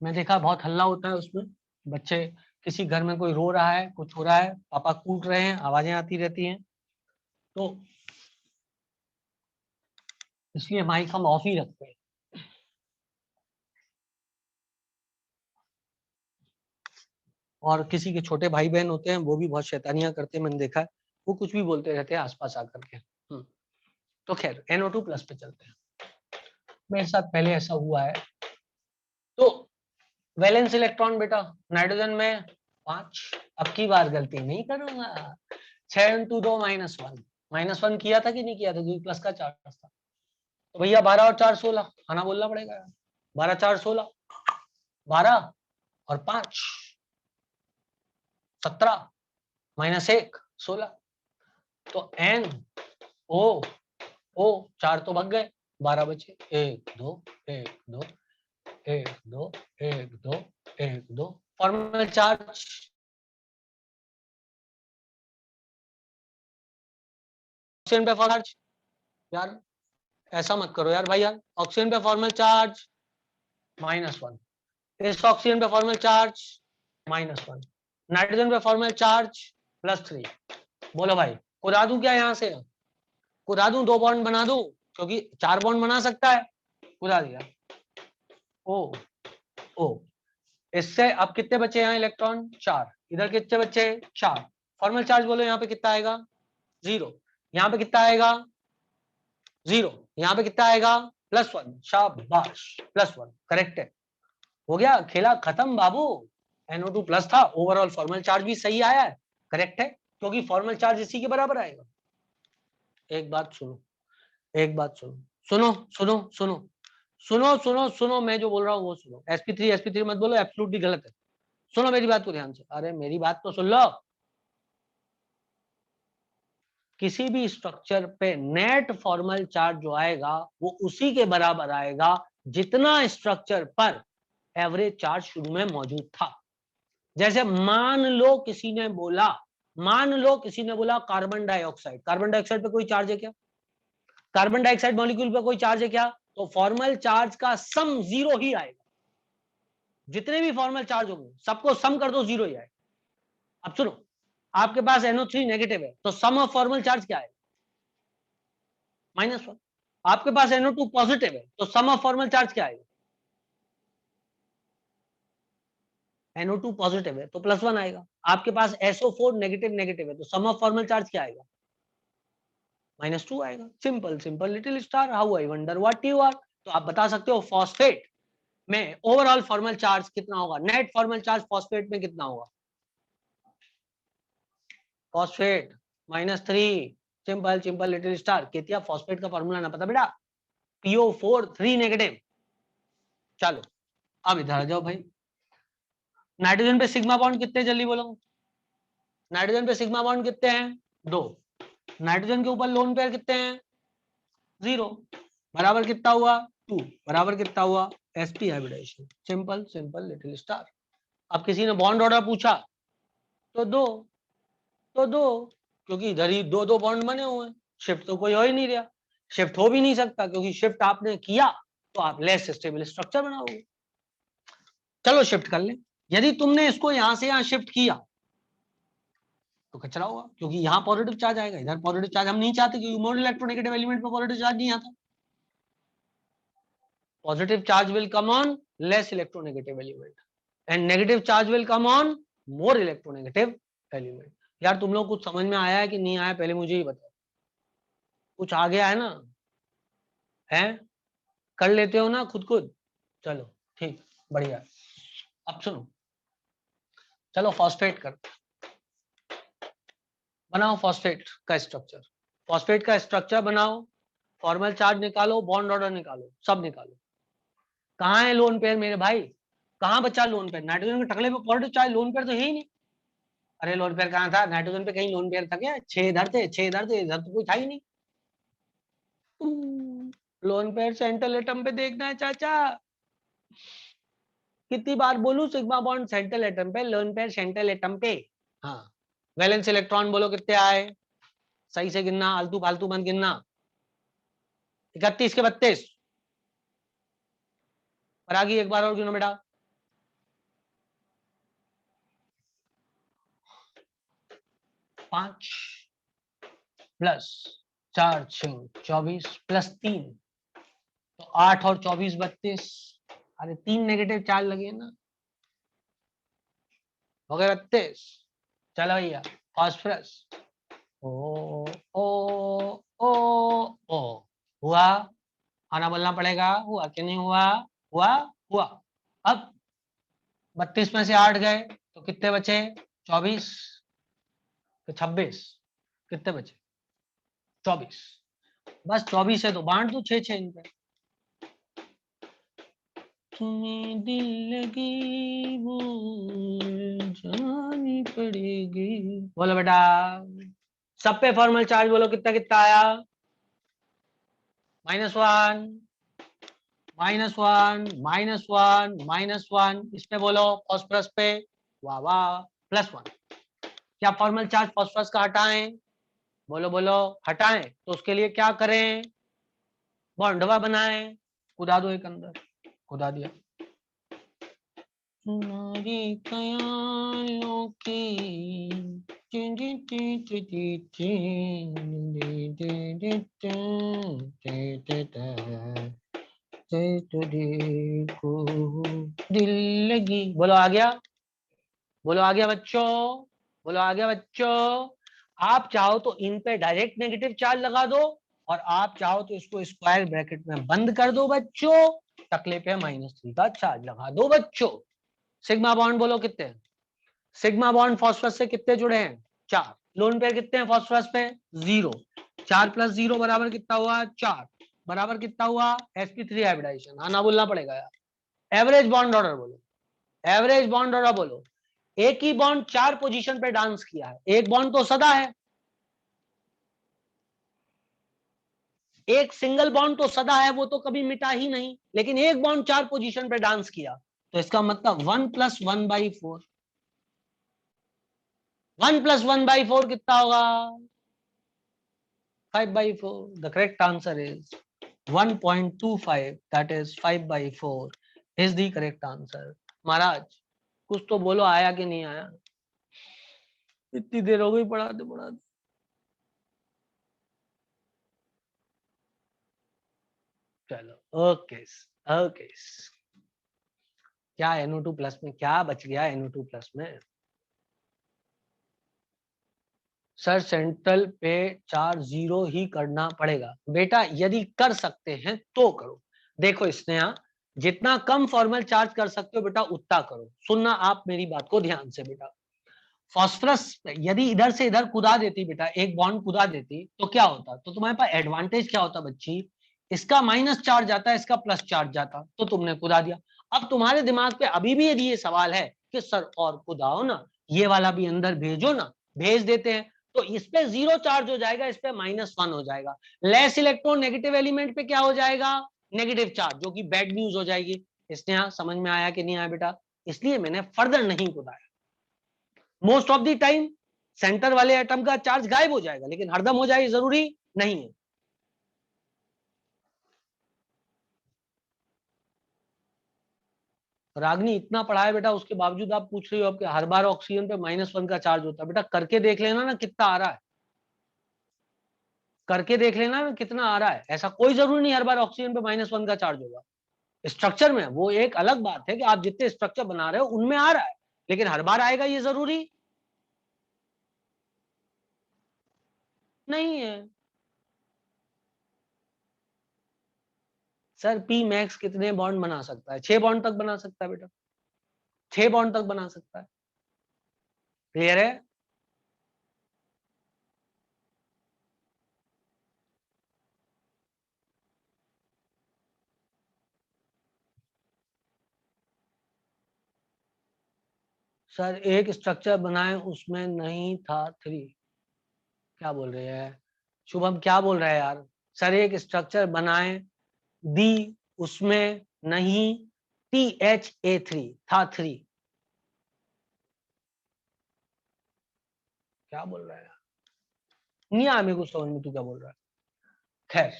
मैं देखा बहुत हल्ला होता है उसमें, बच्चे, किसी घर में कोई रो रहा है, कुछ हो रहा है, पापा कूट रहे हैं, आवाजें आती रहती हैं, तो इसलिए माइक हम ऑफ ही रखते हैं। और किसी के छोटे भाई बहन होते हैं वो भी बहुत शैतानियां करते हैं, मैंने देखा है, वो कुछ भी बोलते रहते हैं आसपास आकर के। तो खैर NO2 प्लस पे चलते हैं। मेरे साथ पहले ऐसा हुआ है। तो वैलेंस इलेक्ट्रॉन बेटा नाइट्रोजन में 5, अब की बार गलती नहीं करूंगा, 6 × 2 -1 किया था कि नहीं किया था, क्योंकि प्लस का चार्ज था। तो भैया 12 और 4 16, खाना बोलना पड़ेगा यार, 12 4 16, 12 और 5 17 -1 16। तो NO ओ 4 तो भग गए, 12 बचे, 1 2 1 2 1 2 1 2 1 2। फॉर्मल चार्ज, ऑक्सीजन पे फॉर्मल चार्ज, यार ऐसा मत करो यार भाई यार, ऑक्सीजन पे फॉर्मल चार्ज -1, इस ऑक्सीजन पे फॉर्मल चार्ज -1, नाइट्रोजन पे फॉर्मल चार्ज +3। बोलो भाई, कुदा दूं क्या यहाँ से, कुदा दूं, 2 बॉन्ड बना दूं, क्योंकि 4 बॉन्ड बना सकता है, कुदा दिया। ओ ओ, इससे अब कितने बचे हैं इलेक्ट्रॉन, 4, इधर कितने बचे, 4। फॉर्मल चार्ज बोलो यहाँ पे कितना आएगा, 0, यहाँ पे कितना आएगा, 0, यहाँ पे कितना आएगा, +1, शाबाश, +1, करेक्ट है, हो गया, खेला खत्म बाबू। NO2 प्लस था, ओवरऑल फॉर्मल चार्ज भी सही आया है, करेक्ट है, क्योंकि फॉर्मल चार्ज इसी के बराबर आएगा। एक बात सुनो, एक बात सुनो, सुनो सुनो सुनो सुनो सुनो सुनो, मैं जो बोल रहा हूँ वो सुनो। sp3 मत बोलो, एब्सोल्युटली गलत है। सुनो मेरी बात को ध्यान से, अरे मेरी बात तो सुन लो। किसी भी स्ट्रक्चर पे नेट फॉर्मल चार्ज जो आएगा वो उसी के बराबर आएगा जितना स्ट्रक्चर पर एवरेज चार्ज शुरू में मौजूद था। जैसे मान लो किसी ने बोला, मान लो किसी ने बोला कार्बन डाइऑक्साइड, कार्बन डाइऑक्साइड पे कोई चार्ज है क्या, कार्बन डाइऑक्साइड मॉलिक्यूल पे कोई चार्ज है क्या, तो फॉर्मल चार्ज का सम 0 ही आएगा। जितने भी फॉर्मल चार्ज होंगे सबको सम कर दो, 0 ही आएगा। अब सुनो, आपके पास NO3 नेगेटिव है तो सम ऑफ फॉर्मल चार्ज क्या है, -1। आपके पास NO2 पॉजिटिव है तो सम ऑफ फॉर्मल चार्ज क्या आएगा, NO2 पॉजिटिव है तो +1 आएगा। आपके पास SO4 नेगेटिव नेगेटिव है तो सम ऑफ फॉर्मल चार्ज क्या आएगा, -2 आएगा। Simple simple little star, how I wonder what you are. तो आप बता सकते हो फॉस्फेट में ओवरऑल फॉर्मल चार्ज कितना होगा, नेट फॉर्मल चार्ज फॉस्फेट में कितना होगा, phosphate -3, simple simple little star. केतिया फॉस्फेट का फॉर्मूला ना पता बेटा, PO4 3 नेगेटिव। चलो अब इधर आ जाओ भाई, नाइट्रोजन पे सिग्मा बॉन्ड कितने, जल्दी बोलो, नाइट्रोजन पे सिग्मा बॉन्ड कितने हैं, 2। नाइट्रोजन के ऊपर लोन पेयर कितने हैं, 0, बराबर कितना हुआ, 2, बराबर कितना हुआ, sp hybridisation. Simple simple little star. अब किसी ने बॉन्ड ऑर्डर पूछा तो दो, तो दो, क्योंकि इधर ही 2 2 बॉन्ड बने हुए हैं, शिफ्ट तो कोई हो ही नहीं रहा, शिफ्ट हो भी नहीं सकता, क्योंकि शिफ्ट आपने किया तो आप लेस स्टेबल स्ट्रक्चर बनाओगे। चलो शिफ्ट कर ले, यदि तुमने इसको यहां से यहां शिफ्ट किया तो कचरा होगा, क्योंकि यहाँ पॉजिटिव चार्ज आएगा, इधर पॉजिटिव चार्ज हम नहीं चाहते, क्योंकि मोर इलेक्ट्रोनेगेटिव एलिमेंट पे पॉजिटिव चार्ज नहीं आता। Positive charge will come on less electronegative element and negative charge will come on more electronegative element. यार तुम लोग कुछ समझ में आया है कि नहीं आया, पहले मुझे ही बताओ। कुछ आ गया है ना? है, कर लेते हो ना खुद खुद? चलो ठीक, बढ़िया। अब सुनो, चलो फॉस्फेट कर बनाओ, फॉस्फेट का स्ट्रक्चर। फॉस्फेट का स्ट्रक्चर बनाओ, फॉर्मल चार्ज निकालो, बॉन्ड ऑर्डर निकालो, सब निकालो। कहाँ है लोन पेयर मेरे भाई? कहाँ बचा लोन पेयर? नाइट्रोजन के टकले पे पॉजिटिव चार्ज, लोन पेयर तो है ही नहीं। अरे लोन पेयर कहाँ था? नाइट्रोजन पे कहीं लोन पेयर था क्या? 6 इधर थे, 6 इधर थे, इधर तो कोई था ही नहीं। लोन पेयर सेंट्रल एटम पे देखना है चाचा। कितनी बार बोलूं? सिग्मा बॉन्ड सेंट्रल एटम पे, लोन पेयर सेंट्रल एटम पे। हाँ, वैलेंस इलेक्ट्रॉन बोलो कितने आए? सही से गिनना, आलतू फालतू मत गिनना। 31 के 32। और आगे एक बार और गिनो बेटा। 5 प्लस 4 6 24 प्लस 3, तो 8 और 24 32। अरे 3 नेगेटिव चार्ज लगे ना, हो गए 32। चलो भैया, फास्फोरस। ओ ओ ओ ओ, हुआ? आना बोलना पड़ेगा, हुआ कि नहीं हुआ? हुआ, हुआ। अब 32 में से 8 गए तो कितने बचे? 24, तो 26। कितने बचे? 24। बस 24 है तो बांट दो 6 6 इन पे। तुम्हें दिल लगी वो जानी पड़ेगी। बोलो बेटा, सब पे फॉर्मल चार्ज बोलो कितना कितना आया? -1 -1 -1 -1। इस पे बोलो फॉस्फोरस पे, वाह वाह, +1। क्या फॉर्मल चार्ज फॉस्फोरस का हटाएं? बोलो बोलो, हटाएं तो उसके लिए क्या करें? बॉन्डवा बनाएं, कुदा दो एक अंदर, कुदा दिया। तुम्हारी ख्यालों की को दिल लगी। बोलो आ गया? बोलो आ गया बच्चों? बोलो आ गया बच्चों? आप चाहो तो इन पे डायरेक्ट नेगेटिव चार्ज लगा दो, और आप चाहो तो इसको स्क्वायर ब्रैकेट में बंद कर दो बच्चों, टकले पे -3 का चार्ज लगा दो बच्चों। सिग्मा बॉन्ड बोलो कितने हैं? सिग्मा बॉन्ड फास्फोरस से कितने जुड़े हैं? 4। लोन पेयर कितने हैं फास्फोरस पे? 0। 4 + 0 बराबर कितना हुआ? 4। बराबर कितना हुआ? sp3 hybridisation. आना बोलना पड़ेगा यार। एवरेज बॉन्ड ऑर्डर बोलो, एवरेज बॉन्ड ऑर्डर बोलो। एक ही बॉन्ड 4 पोजीशन पे डांस किया है, एक बॉन्ड तो सदा है, एक सिंगल बॉन्ड तो सदा है, वो तो कभी मिटा ही नहीं, लेकिन एक बॉन्ड 4 पोजीशन पे डांस किया, तो इसका मतलब 1 + 1/4। 1 + 1/4 कितना होगा? 5/4। The correct answer is 1.25, that is 5/4 is the correct answer। महाराज कुछ तो बोलो, आया कि नहीं आया? इतनी देर हो गई पढ़ाते पढ़ाते। चलो ओके ओके। क्या NO2+ में क्या बच गया? NO2+ में सर सेंट्रल पे चार्ज 0 ही करना पड़ेगा बेटा, यदि कर सकते हैं तो करो। देखो स्नेहा, जितना कम फॉर्मल चार्ज कर सकते हो बेटा उतना करो। सुनना आप मेरी बात को ध्यान से बेटा। फास्फोरस यदि इधर से इधर कुदा देती बेटा, एक बॉन्ड कुदा देती, तो क्या होता? तो तुम्हारे पास एडवांटेज क्या होता बच्ची? इसका माइनस चार्ज आता है, इसका प्लस चार्ज जाता, तो तुमने कुदा दिया। अब तुम्हारे दिमाग पे अभी भी यदि ये सवाल है कि सर और कुदाओ ना, ये वाला भी अंदर भेजो ना, भेज देते हैं, तो इस पे 0 चार्ज हो जाएगा, इस पे -1 हो जाएगा। लेस इलेक्ट्रॉन नेगेटिव एलिमेंट पे क्या हो जाएगा? नेगेटिव चार्ज, जो कि बैड न्यूज हो जाएगी। इसने यहां समझ में आया कि नहीं आया बेटा? इसलिए मैंने फर्दर नहीं कुदाया। Most of the time centre वाले एटम का चार्ज गायब हो जाएगा, लेकिन हरदम हो जाए जरूरी नहीं है। रागनी इतना पढ़ा है बेटा, उसके बावजूद आप पूछ रही हो आपके हर बार ऑक्सीजन पे -1 का चार्ज होता है। बेटा करके देख लेना ना कितना आ रहा है, करके देख लेना ना कितना आ रहा है। ऐसा कोई जरूरी नहीं हर बार ऑक्सीजन पे -1 का चार्ज होगा। स्ट्रक्चर में वो एक अलग बात है कि आप जितने स्ट्रक्चर बना रहे हो उनमें आ रहा है, लेकिन हर बार आएगा ये जरूरी नहीं है। सर पी मैक्स कितने बॉन्ड बना सकता है? 6 बॉन्ड तक बना सकता है बेटा, 6 बॉन्ड तक बना सकता है। क्लियर है? सर एक स्ट्रक्चर बनाए उसमें नहीं था 3। क्या बोल रहे हैं शुभम, क्या बोल रहा है यार? सर एक स्ट्रक्चर बनाए दी उसमें नहीं THA3 था 3। क्या बोल रहा है यार? नहीं आया मेरे को समझ में तू क्या बोल रहा है। खैर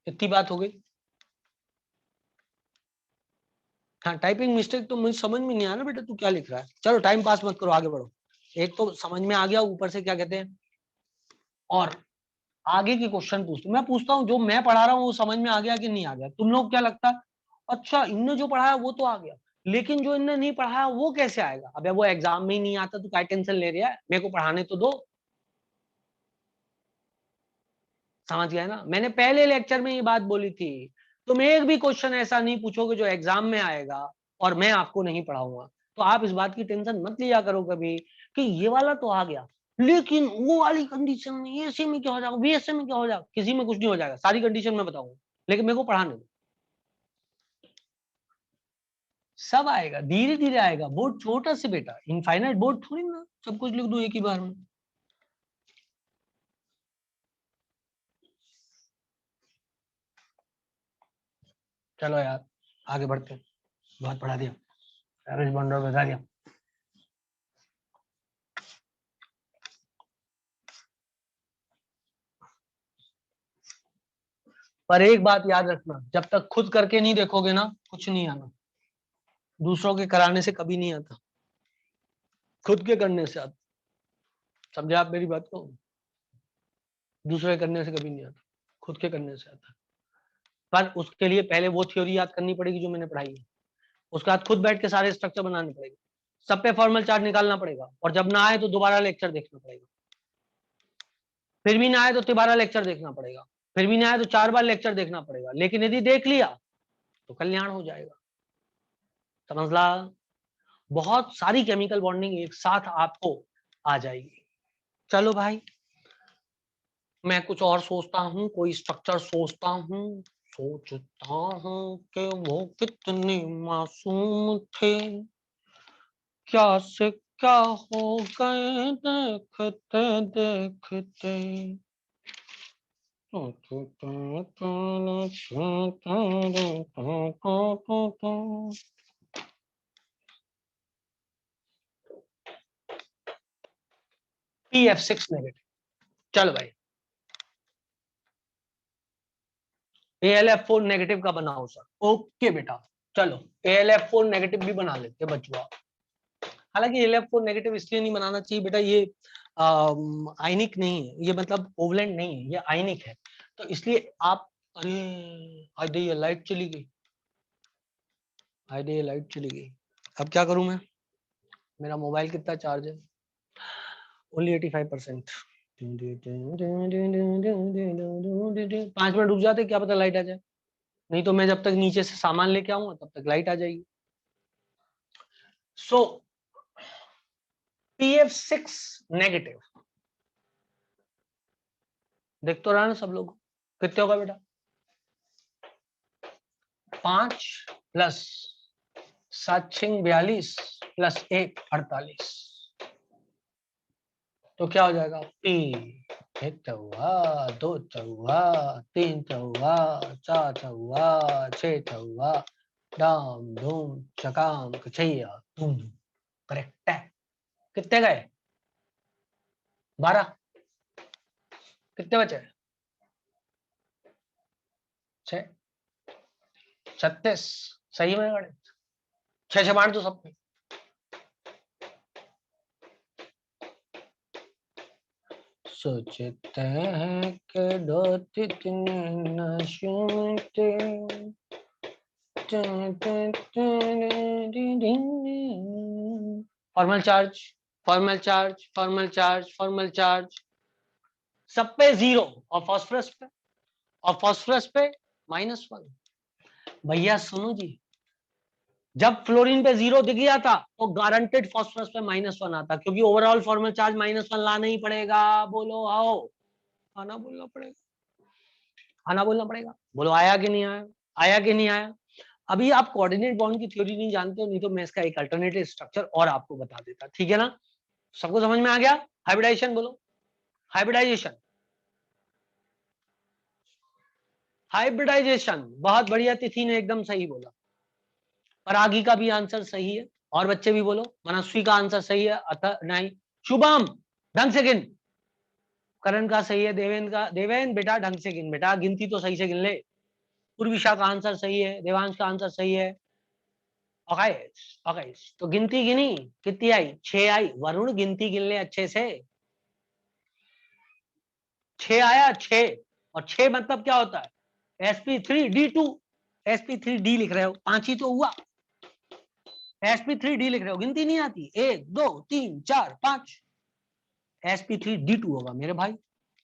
इतनी बात हो गई। हाँ टाइपिंग मिस्टेक तो मुझे समझ में नहीं आया ना बेटा, तू क्या लिख रहा है। चलो टाइम पास मत करो, आगे बढ़ो। एक तो समझ में आ गया, ऊपर से क्या कहते हैं और आगे की क्वेश्चन पूछते मैं पूछता हूँ, जो मैं पढ़ा रहा हूँ वो समझ में आ गया कि नहीं आ गया? तुम लोग क्या लगता है? अच्छा इनने जो पढ़ाया वो तो आ गया, लेकिन जो इनने नहीं पढ़ाया वो कैसे आएगा? अबे वो एग्जाम में ही नहीं आता तो क्या टेंशन ले रहा है, मेरे को पढ़ाने तो दो। समझ गया ना? मैंने पहले लेक्चर में ये बात बोली थी, तुम एक भी क्वेश्चन ऐसा नहीं पूछोगे जो एग्जाम में आएगा और मैं आपको नहीं पढ़ाऊंगा। तो आप इस बात की टेंशन मत लिया करो कभी कि ये वाला तो आ गया, लेकिन वो वाली कंडीशन में ऐसे में क्या हो जाएगा, वैसे में क्या हो जाएगा। किसी में कुछ नहीं हो जाएगा, सारी कंडीशन मैं बताऊंगा, लेकिन मेरे को पढ़ाने दो। सब आएगा, धीरे धीरे आएगा। बोर्ड छोटा से बेटा, इनफाइनाइट बोर्ड थोड़ी ना सब कुछ लिख दो एक ही बार में। चलो यार आगे बढ़ते हैं, बहुत पढ़ा दिया, एवरेज बॉन्ड बता दिया। पर एक बात याद रखना, जब तक खुद करके नहीं देखोगे ना कुछ नहीं आना। दूसरों के कराने से कभी नहीं आता, खुद के करने से आता। समझे आप मेरी बात को? दूसरे के करने से कभी नहीं आता, खुद के करने से आता। पर उसके लिए पहले वो थ्योरी याद करनी पड़ेगी जो मैंने पढ़ाई है, उसके बाद खुद बैठ के सारे स्ट्रक्चर बनाने पड़ेंगे, सब पे फॉर्मल चार्ट निकालना पड़ेगा, और जब ना आए तो दोबारा लेक्चर देखना पड़ेगा, फिर भी ना आए तो दोबारा लेक्चर देखना पड़ेगा, फिर भी ना आए तो 4 बार लेक्चर देखना पड़ेगा। लेकिन यदि देख लिया तो कल्याण हो जाएगा। समझला? बहुत सारी केमिकल बॉन्डिंग एक साथ आपको आ जाएगी। चलो भाई, मैं कुछ और सोचता हूँ, कोई स्ट्रक्चर सोचता हूँ। सोचता हूँ कि वो कितने मासूम थे, क्या से क्या हो गए देखते देखते। PF6 negative. चलो भाई, AlF4 नेगेटिव का बनाओ सर। ओके बेटा, चलो AlF4 नेगेटिव भी बना लेते बचुआ। हालांकि AlF4 नेगेटिव इसलिए नहीं बनाना चाहिए बेटा, ये आयनिक नहीं है, ये मतलब ओवलेंट नहीं है, ये आयनिक है, तो इसलिए आप। अरे आइए ये लाइट चली गई, आइए ये लाइट चली गई। अब क्या करूं मैं? मेरा मोबाइल कितना चार्ज है? ओनली 85%। 5 मिनट रुक जाते, क्या पता लाइट आ जाए। नहीं तो मैं जब तक नीचे से सामान लेके आऊंगा तब तक लाइट आ जाएगी। सो PF6 नेगेटिव, देख तो रहा ना सब लोग, कितने होगा बेटा? 5 प्लस 7 6 42 प्लस 1 48। तो क्या हो जाएगा? P 1 चौवा, 2 चौवा, 3 चौवा, 4 चौवा, 6 चौवा, डाम धूम चकाम कचैया धूम धूम। करेक्ट है। कितने गए? 12। कितने बचे? 6 36। सही में गणित? छह से बांट दो सब पे। सोचते हैं कि दो तीन नशे formal charge, formal charge, formal charge, formal charge सब पे जीरो, और फास्फोरस पे -1। भैया सुनो जी, जब फ्लोरीन पे जीरो दिख गया था तो गारंटेड फास्फोरस पे -1 आता, क्योंकि ओवरऑल फॉर्मल चार्ज -1 लाना ही पड़ेगा। बोलो आओ, आना बोलना पड़ेगा, आना बोलना पड़ेगा। बोलो आया कि नहीं आया, आया कि नहीं आया। अभी आप कोऑर्डिनेट बॉन्ड की थ्योरी नहीं जानते हो, नहीं तो मैं इसका एक अल्टरनेटिव स्ट्रक्चर और आपको बता देता, ठीक है ना। सबको समझ में आ गया। हाइब्रिडाइजेशन बोलो, हाइब्रिडाइजेशन, हाइब्रिडाइजेशन बहुत बढ़िया, तिथि ने एकदम सही बोला। परागी का भी आंसर सही है, और बच्चे भी बोलो। मनस्वी का आंसर सही है, अतः नहीं। शुभम ढंग से गिन, करण का सही है, देवेंद्र का, देवेंद्र बेटा ढंग से गिन, बेटा गिनती तो सही से गिन ले। पूर्विशा का आंसर सही है, देवांश का आंसर सही है। तो गिनती गिनी कितनी आई, 6 आई। वरुण गिनती गिन ले अच्छे से, 6 आया, 6। और 6 मतलब क्या होता है, sp3d2। sp3d लिख रहे हो, 5 ही तो हुआ। sp3d लिख रहे हो, गिनती नहीं आती, 1 2 3 4 5। sp3d2 होगा मेरे भाई।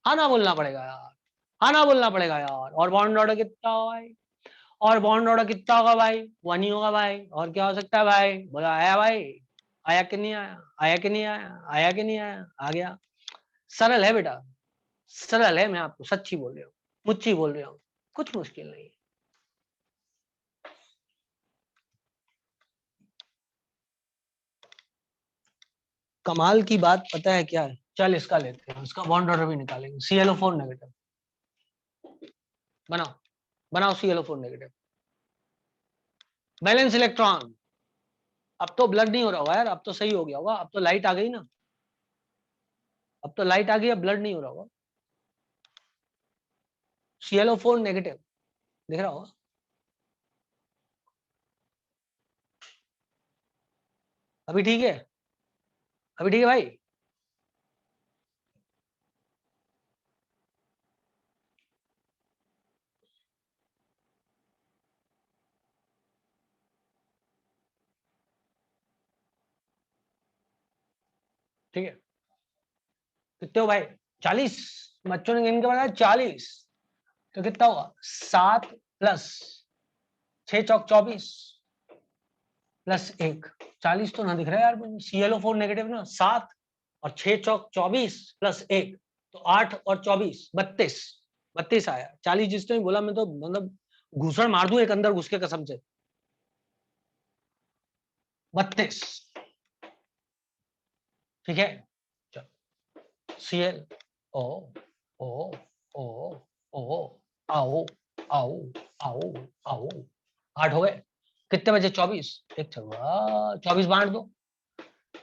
हाँ ना बोलना पड़ेगा यार, हाँ ना बोलना पड़ेगा यार। और बॉन्ड ऑर्डर कितना होगा भाई, और बॉन्ड ऑर्डर कितना होगा भाई, 1 ही होगा भाई। और क्या हो सकता है भाई, बोला आया भाई, आया कि नहीं आया, आया कि नहीं आया, आया कि नहीं आया, आ गया। सरल है बेटा, सरल है, मैं आपको सच्ची बोल रहा हूँ, मुच्ची बोल रहा हूँ, कुछ मुश्किल नहीं है। कमाल की बात पता है क्या है, चल इसका लेते हैं, इसका बॉन्ड ऑर्डर भी निकालेंगे। ClO4 नेगेटिव बनाओ, बनाओ ClO4 नेगेटिव। बैलेंस इलेक्ट्रॉन, अब तो ब्लड नहीं हो रहा होगा यार, अब तो सही हो गया होगा, अब तो लाइट आ गई ना, अब तो लाइट आ गई, अब ब्लड नहीं हो रहा होगा। ClO4 नेगेटिव दिख रहा होगा, अभी ठीक है, अभी ठीक है भाई। ठीक है, कितने हो भाई, 40। बच्चों ने गिन के बताया 40, तो कितना हुआ, 7 प्लस 6 चौक 24 प्लस 1, 40 तो ना दिख रहा है यार। ClO4 नेगेटिव ना, 7 और 6 चौक 24 प्लस 1, तो 8 और 24 32, 32 आया। 40 जिसने बोला, मैं तो मतलब घूसड़ मार दूं एक अंदर घुस के, कसम से। 32, ठीक है। Cl ओ ओ ओ ओ आओ आओ आओ आओ, 8 हो गए, कितने बजे, 24। एक चलो 24 बांट दो,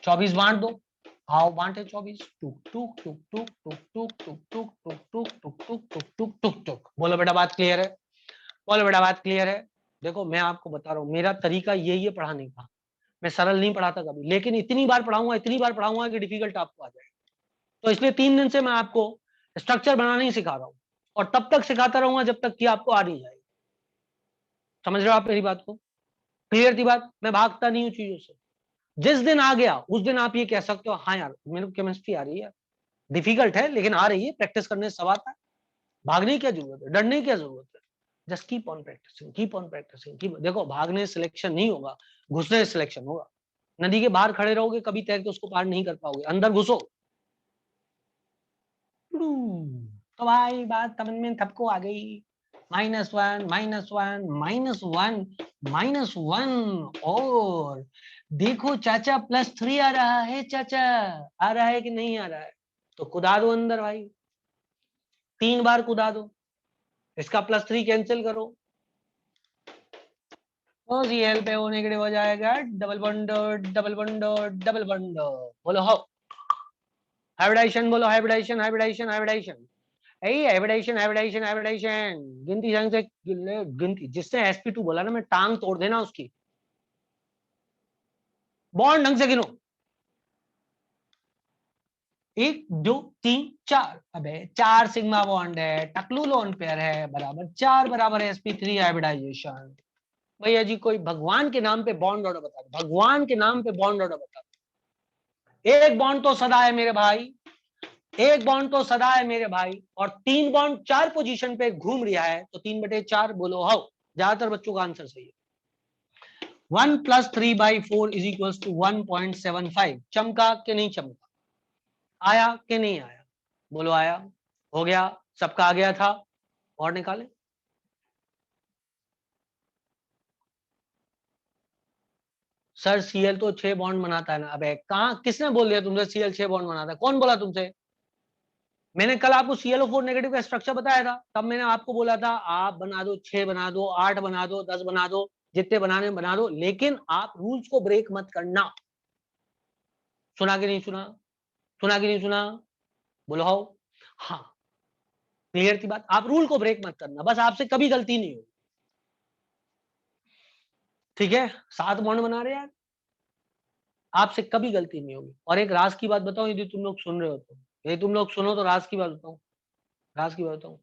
24 बांट दो, आओ बांटे 24। टुक टुक टुक टुक टुक टुक टुक टुक टुक टुक टुक टुक टुक टुक टुक टुक। बोलो बेटा बात क्लियर है, बोलो बेटा बात क्लियर है। देखो मैं आपको बता रहा हूँ, मेरा तरीका यही है पढ़ाने का, मैं सरल नहीं पढ़ाता कभी, लेकिन इतनी बार पढ़ाऊंगा, इतनी बार पढ़ाऊंगा कि डिफिकल्ट आपको आ जाए। तो इसलिए 3 दिन से मैं आपको स्ट्रक्चर बनाना ही सिखा रहा हूँ, और तब तक सिखाता रहूंगा जब तक कि आपको आ नहीं जाए। समझ रहे हो आप मेरी बात को, क्लियर थी बात, मैं भागता नहीं हूँ चीजों से। जिस दिन आ गया उस दिन आप ये कह सकते हो, हाँ यार मेरे को केमिस्ट्री आ रही है, डिफिकल्ट है लेकिन आ रही है, प्रैक्टिस करने से सब आता है। भागने की क्या जरूरत है, डरने की क्या जरूरत है, just keep on practising, keep on practising. देखो भागने से सिलेक्शन नहीं होगा, घुसने से सिलेक्शन होगा। नदी के बाहर खड़े रहोगे कभी तैर के उसको पार नहीं कर पाओगे, अंदर घुसो। तो भाई बात समझ में सबको आ गई। -1 -1 -1 -1, और देखो चाचा +3 आ रहा है, चाचा आ रहा है कि नहीं आ रहा है, तो कुदा दो अंदर भाई, 3 बार कुदा दो, इसका +3 कैंसिल करो, तो Cl पे O नेगेटिव हो जाएगा, double bond, double bond, double bond. बोलो हो हाइब्रिडाइजेशन, बोलो hybridisation, hybridisation, hybridisation, hybridisation, hybridisation, hybridisation. गिनती ढंग से गिनती, जिसने sp2 बोला ना, मैं टांग तोड़ देना उसकी। बॉन्ड ढंग से गिनो, 1 2 3 4, अबे 4 सिग्मा बॉन्ड है, टकलू लोन पेयर है, बराबर 4 बराबर sp3 हाइब्रिडाइजेशन। भैया जी कोई भगवान के नाम पे बॉन्ड ऑर्डर बता दो, भगवान के नाम पे बॉन्ड ऑर्डर बता दो। एक बॉन्ड तो सदा है मेरे भाई, एक बॉन्ड तो सदा है मेरे भाई, और 3 बॉन्ड 4 पोजीशन पे घूम रहा है, तो 3/4 बोलो हाउ। ज्यादातर बच्चों का आंसर सही है। 1 + 3/4 इज इक्वल टू 1.75। चमका कि नहीं चमका, आया कि नहीं आया, बोलो आया, हो गया, सबका आ गया था, और निकाले। सर सीएल तो 6 बॉन्ड बनाता है ना, अबे कहां, किसने बोल दिया तुमसे सीएल 6 बॉन्ड बनाता है, कौन बोला तुमसे? मैंने कल आपको ClO4 नेगेटिव का स्ट्रक्चर बताया था, तब मैंने आपको बोला था आप बना दो, 6 बना दो, 8 बना दो, 10 बना दो, जितने बनाने बना दो, लेकिन आप रूल्स को ब्रेक मत करना। सुना कि नहीं सुना, सुना कि नहीं सुना, बोलो हाउ। हाँ, क्लियर थी बात, आप रूल को ब्रेक मत करना, बस आपसे कभी गलती नहीं होगी, ठीक है। 7 बॉन्ड बना रहे यार, आपसे कभी गलती नहीं होगी। और एक राज की बात बताऊं, यदि तुम लोग सुन रहे हो तो, यदि तुम लोग सुनो तो राज की बात बताऊं, राज की बात बताऊं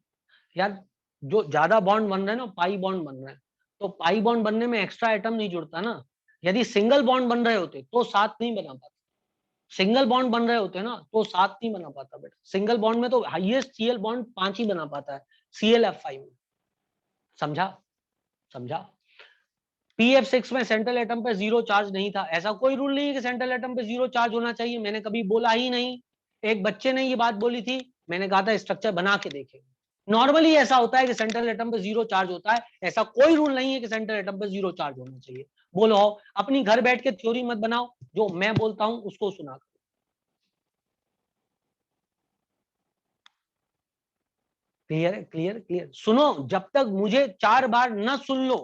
यार, जो ज्यादा बॉन्ड बन रहे हैं ना, पाई बॉन्ड बन रहे हैं, तो पाई बॉन्ड बनने में एक्स्ट्रा एटम नहीं जुड़ता ना। यदि सिंगल बॉन्ड बन रहे होते तो 7 नहीं बना पाता, सिंगल बॉन्ड बन रहे होते ना तो 7 नहीं बना पाता बेटा। सिंगल बॉन्ड में तो हाईएस्ट सीएल बॉन्ड 5 ही बना पाता है, ClF5 में। समझा, समझा। PF6 में सेंट्रल एटम पे 0 चार्ज नहीं था, ऐसा कोई रूल नहीं है कि सेंट्रल एटम पे 0 चार्ज होना चाहिए, मैंने कभी बोला ही नहीं। एक बच्चे ने ये बात बोली थी, मैंने कहा था स्ट्रक्चर बना के देखेंगे। नॉर्मली ऐसा होता है कि सेंट्रल एटम पे 0 चार्ज होता है, ऐसा कोई रूल नहीं है कि सेंट्रल एटम पे 0 चार्ज होना चाहिए। बोलो अपनी घर बैठ के थ्योरी मत बनाओ, जो मैं बोलता हूं उसको सुना। क्लियर है, क्लियर क्लियर। सुनो, जब तक मुझे 4 बार न सुन लो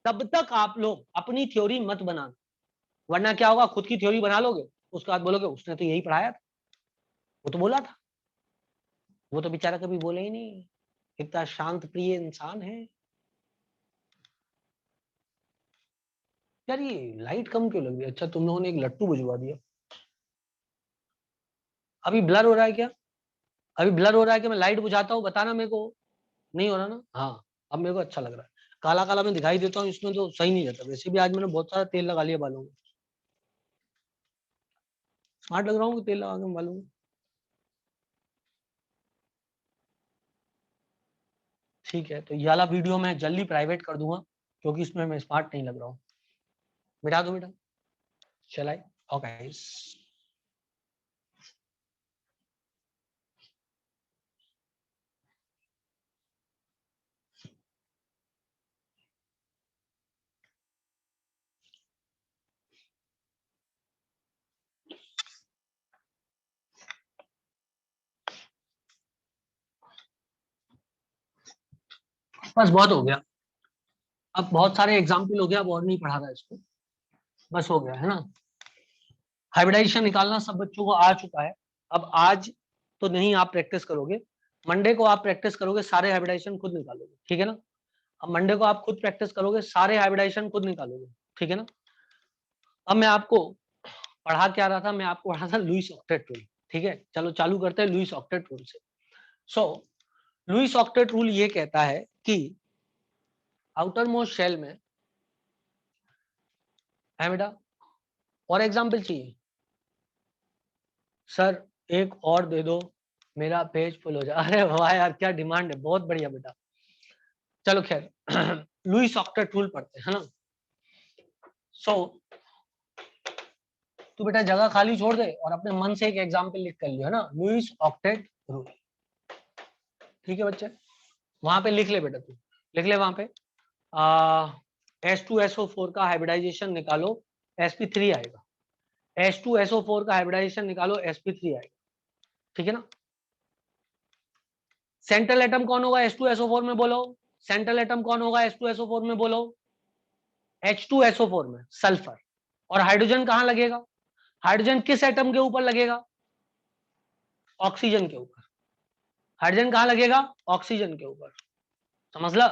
तब तक आप लोग अपनी थ्योरी मत बनाना, वरना क्या होगा, खुद की थ्योरी बना लोगे, उसके बाद बोलोगे उसने तो यही पढ़ाया था, वो तो बोला था, वो तो बेचारा कभी बोले ही नहीं, इतना शांत प्रिय इंसान है। यार ये लाइट कम क्यों लग रही है, अच्छा तुम लोगों ने एक लट्टू बुझवा दिया। अभी ब्लर हो रहा है क्या, अभी ब्लर हो रहा है कि मैं लाइट बुझाता हूँ, बताना मेरे को। नहीं हो रहा ना, हाँ अब मेरे को अच्छा लग रहा है। काला काला मैं दिखाई देता हूँ इसमें तो सही नहीं रहता, वैसे भी आज मैंने बहुत सारा तेल लगा लिया बालों में। स्मार्ट लग रहा हूँ तेल लगा के बालों में। ठीक है, तो ये वाला वीडियो मैं जल्दी प्राइवेट कर दूंगा, क्योंकि इसमें मैं स्मार्ट नहीं लग रहा हूँ। मिटा दो बेटा, चलाए, ओके। बस बहुत हो गया, अब बहुत सारे एग्जाम्पल हो गया, अब और नहीं पढ़ा रहा इसको, बस हो गया है ना। हाइब्रिडाइजेशन निकालना सब बच्चों को आ चुका है। अब आज तो नहीं आप प्रैक्टिस करोगे, मंडे को आप प्रैक्टिस करोगे, सारे हाइब्रिडाइजेशन खुद निकालोगे, ठीक है ना। अब मंडे को आप खुद प्रैक्टिस करोगे, सारे हाइब्रिडाइजेशन खुद निकालोगे, ठीक है ना। अब मैं आपको पढ़ा क्या रहा था, मैं आपको पढ़ा था लुईस ऑक्टेट रूल, ठीक है। चलो चालू करते हैं लुईस ऑक्टेट रूल से। सो लुईस ऑक्टेट रूल ये कहता है कि आउटर मोस्ट शेल में है बेटा, और एग्जाम्पल चाहिए सर, एक और दे दो, मेरा पेज फुल हो जाए। अरे वाह यार क्या डिमांड है, बहुत बढ़िया बेटा। चलो खैर लुईस ऑक्टेट रूल पढ़ते हैं, है ना। सो तू बेटा जगह खाली छोड़ दे और अपने मन से एक एग्जाम्पल लिख कर लियो, है ना, लुईस ऑक्टेट रूल, ठीक है बच्चे। वहां पे लिख ले बेटा, तू लिख ले वहां पे, H2SO4 का हाइब्रिडाइजेशन निकालो, sp3 आएगा। H2SO4 का हाइब्रिडाइजेशन निकालो, sp3 आएगा, ठीक है ना। सेंट्रल एटम कौन होगा H2SO4 में, बोलो। सेंट्रल एटम कौन होगा H2SO4 में, बोलो। H2SO4 में सल्फर। और हाइड्रोजन कहां लगेगा, हाइड्रोजन किस एटम के ऊपर लगेगा, ऑक्सीजन के ऊपर। हाइड्रोजन कहां लगेगा, ऑक्सीजन के ऊपर, समझ ला।